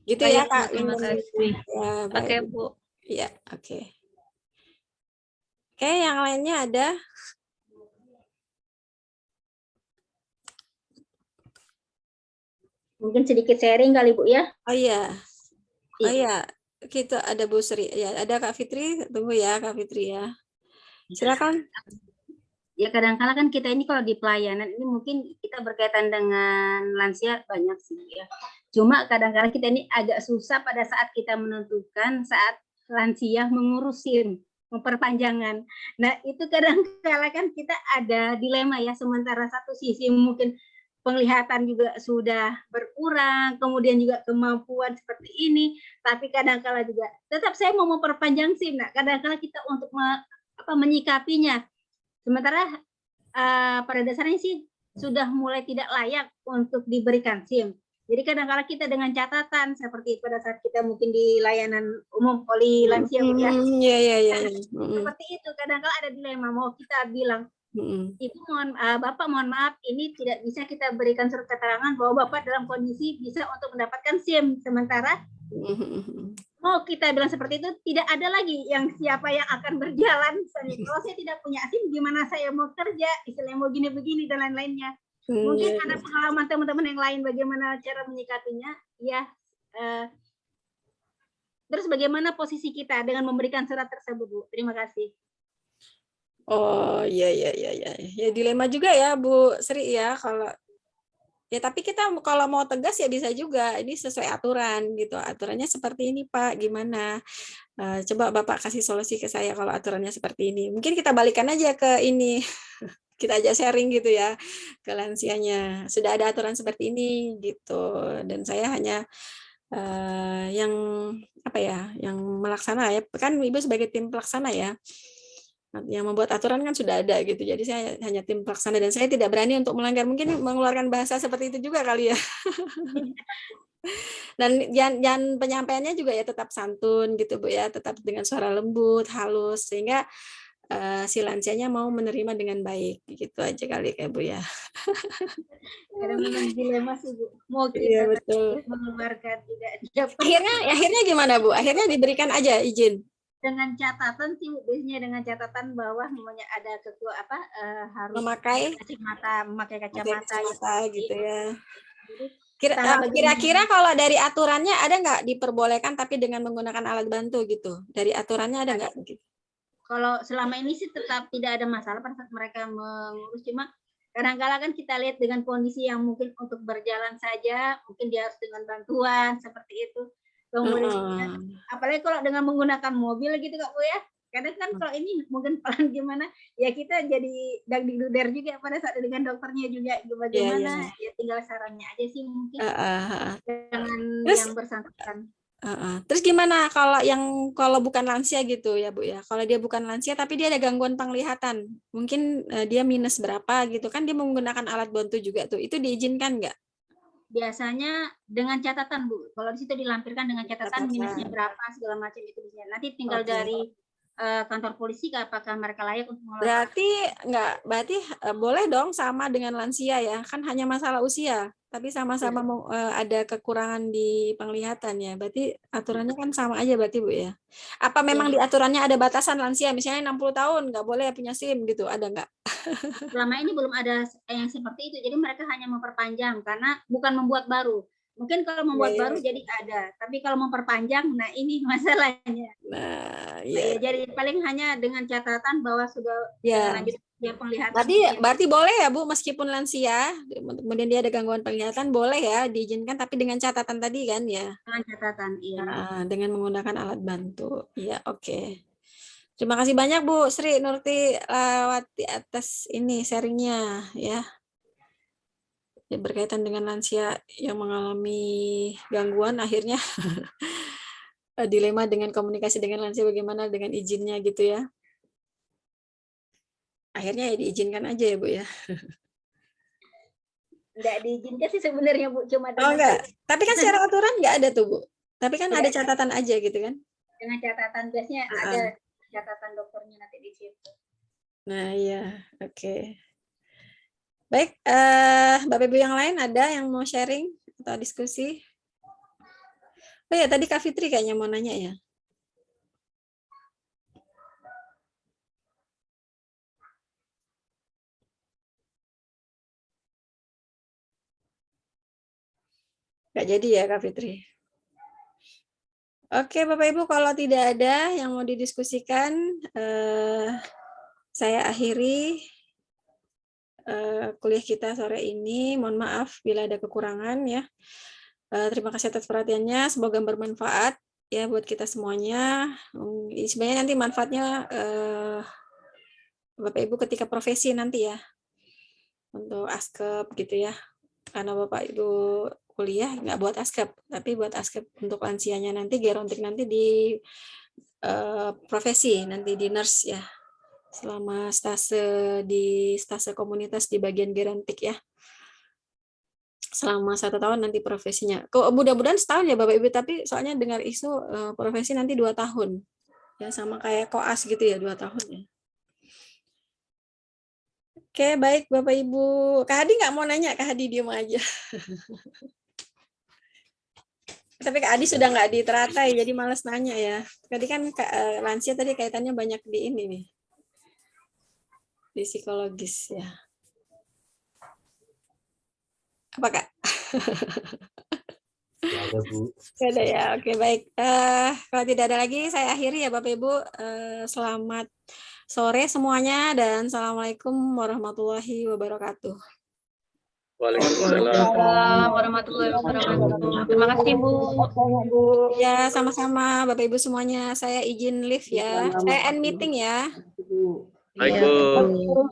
Gitu Baik, ya Bu, Kak. terima kasih. Ya, baik. Oke, Bu. Ya, oke. Oke, yang lainnya ada? Mungkin sedikit sharing kali Bu ya. Oh iya. Oh iya, kita ada Bu Sri. Ya, ada Kak Fitri. Tunggu ya Kak Fitri ya. Silakan. Ya kadang-kala kan kita ini kalau di pelayanan ini mungkin kita berkaitan dengan lansia banyak sih ya. Cuma kadang-kala kita ini agak susah pada saat kita menentukan saat lansia mengurus SIM, memperpanjangan. Nah itu kadang-kala kan kita ada dilema ya, sementara satu sisi mungkin penglihatan juga sudah berkurang, kemudian juga kemampuan seperti ini, tapi kadang-kala juga tetap saya mau memperpanjang SIM. Nah kadang-kala kita untuk menyikapinya. Sementara pada dasarnya sih sudah mulai tidak layak untuk diberikan SIM. Jadi kadang-kadang kita dengan catatan seperti pada saat kita mungkin di layanan umum poli lansia ya. Iya. Seperti itu kadang-kadang ada dilema mau kita bilang Ibu Bapak mohon maaf ini tidak bisa kita berikan surat keterangan bahwa Bapak dalam kondisi bisa untuk mendapatkan SIM, sementara Mau kita bilang seperti itu, tidak ada lagi yang siapa yang akan berjalan. Misalnya, kalau saya tidak punya SIM, gimana saya mau kerja, istilahnya mau gini begini dan lain-lainnya. Mungkin ada pengalaman teman-teman yang lain bagaimana cara menyikapinya, ya. Terus bagaimana posisi kita dengan memberikan surat tersebut, Bu? Terima kasih. Oh iya ya dilema juga ya Bu Sri ya kalau ya tapi kita kalau mau tegas ya bisa juga ini sesuai aturan gitu aturannya seperti ini Pak gimana coba Bapak kasih solusi ke saya kalau aturannya seperti ini mungkin kita balikan aja ke ini kita aja sharing gitu ya ke lansianya sudah ada aturan seperti ini gitu dan saya hanya yang apa ya yang melaksana ya kan Ibu sebagai tim pelaksana ya yang membuat aturan kan sudah ada gitu jadi saya hanya tim pelaksana dan saya tidak berani untuk melanggar mungkin mengeluarkan bahasa seperti itu juga kali ya dan jangan penyampaiannya juga ya tetap santun gitu Bu ya tetap dengan suara lembut halus sehingga si lansianya mau menerima dengan baik gitu aja kali ya Bu ya Karena memang dilema sih Bu mau iya, kita betul. mengeluarkan tidak akhirnya gimana Bu akhirnya diberikan aja izin dengan catatan sih biasanya dengan catatan bahwa namanya ada harus memakai kacamata gitu ya. Jadi, Kira-kira kalau dari aturannya ada nggak diperbolehkan tapi dengan menggunakan alat bantu gitu? Dari aturannya ada nggak? Kalau selama ini sih tetap tidak ada masalah pada saat mereka mengurus cuma kadang-kala kan kita lihat dengan kondisi yang mungkin untuk berjalan saja mungkin dia harus dengan bantuan seperti itu. Kemudian apalagi kalau dengan menggunakan mobil gitu Kak Bu ya. Kadang kan kalau ini mungkin pelan gimana ya kita jadi dagdikduder juga pada saat dengan dokternya juga bagaimana ya tinggal sarannya aja sih mungkin dengan yang bersangkutan. Terus gimana kalau bukan lansia gitu ya Bu ya? Kalau dia bukan lansia tapi dia ada gangguan penglihatan, mungkin dia minus berapa gitu kan dia menggunakan alat bantu juga tuh, itu diizinkan nggak? Biasanya dengan catatan Bu, kalau di situ dilampirkan dengan catatan minusnya berapa segala macam itu bisa. Nanti tinggal dari kantor polisi apakah mereka layak untuk mengeluarkan. Berarti boleh dong sama dengan lansia ya, kan hanya masalah usia, tapi sama-sama ada kekurangan di penglihatan ya. Berarti aturannya kan sama aja berarti Bu ya. Apa memang di aturannya ada batasan lansia, misalnya 60 tahun nggak boleh punya SIM gitu, ada nggak? Selama ini belum ada yang seperti itu, jadi mereka hanya memperpanjang karena bukan membuat baru. Mungkin kalau membuat baru jadi ada, tapi kalau memperpanjang, nah ini masalahnya. Nah, jadi paling hanya dengan catatan bahwa sudah lanjut dia penglihatan. Berarti boleh ya Bu, meskipun lansia, kemudian dia ada gangguan penglihatan, boleh ya diizinkan, tapi dengan catatan tadi kan ya? Dengan catatan, iya. Dengan menggunakan alat bantu, iya oke. Terima kasih banyak Bu Sri Nurti Lawati atas ini sharingnya ya. Berkaitan dengan lansia yang mengalami gangguan akhirnya dilema dengan komunikasi dengan lansia bagaimana dengan izinnya gitu ya. Akhirnya ya diizinkan aja ya Bu ya. Enggak diizinkan sih sebenarnya Bu, cuma enggak. Tapi kan secara aturan enggak ada tuh Bu. Tapi kan ada catatan aja gitu kan. Dengan catatan biasanya ada catatan dokternya nanti di situ. Nah, iya. Oke. Baik, Bapak Ibu yang lain ada yang mau sharing atau diskusi? Oh ya, tadi Kak Fitri kayaknya mau nanya ya. Nggak jadi ya Kak Fitri. Oke Bapak Ibu, kalau tidak ada yang mau didiskusikan, saya akhiri kuliah kita sore ini. Mohon maaf bila ada kekurangan ya. Terima kasih atas perhatiannya, semoga bermanfaat ya buat kita semuanya. Sebenarnya nanti manfaatnya Bapak Ibu ketika profesi nanti ya, untuk askep gitu ya. Karena Bapak Ibu kuliah nggak buat askep, tapi buat askep untuk lansianya nanti, gerontik nanti di profesi, nanti di nurse ya. Selama di stase komunitas di bagian gerontik ya. Selama 1 tahun nanti profesinya. Mudah-mudahan setahun ya Bapak Ibu, tapi soalnya dengar isu profesi nanti 2 tahun. Ya sama kayak koas gitu ya, 2 tahun ya. Oke, baik Bapak Ibu. Kak Hadi nggak mau nanya, Kak Hadi diem aja. Tapi Kak Adi sudah nggak diteratai, jadi males nanya ya. Tadi kan lansia tadi kaitannya banyak di ini nih. Di psikologis ya. Apa Kak? Nggak ada, Bu. Nggak ada ya, oke baik. Kalau tidak ada lagi, saya akhiri ya Bapak Ibu. Selamat sore semuanya dan Assalamualaikum warahmatullahi wabarakatuh. Waalaikumsalam. Waalaikumsalam warahmatullahi wabarakatuh. Terima kasih Bu. Ya, sama-sama Bapak Ibu semuanya. Saya izin live ya. Saya end meeting ya. Baik, Bu.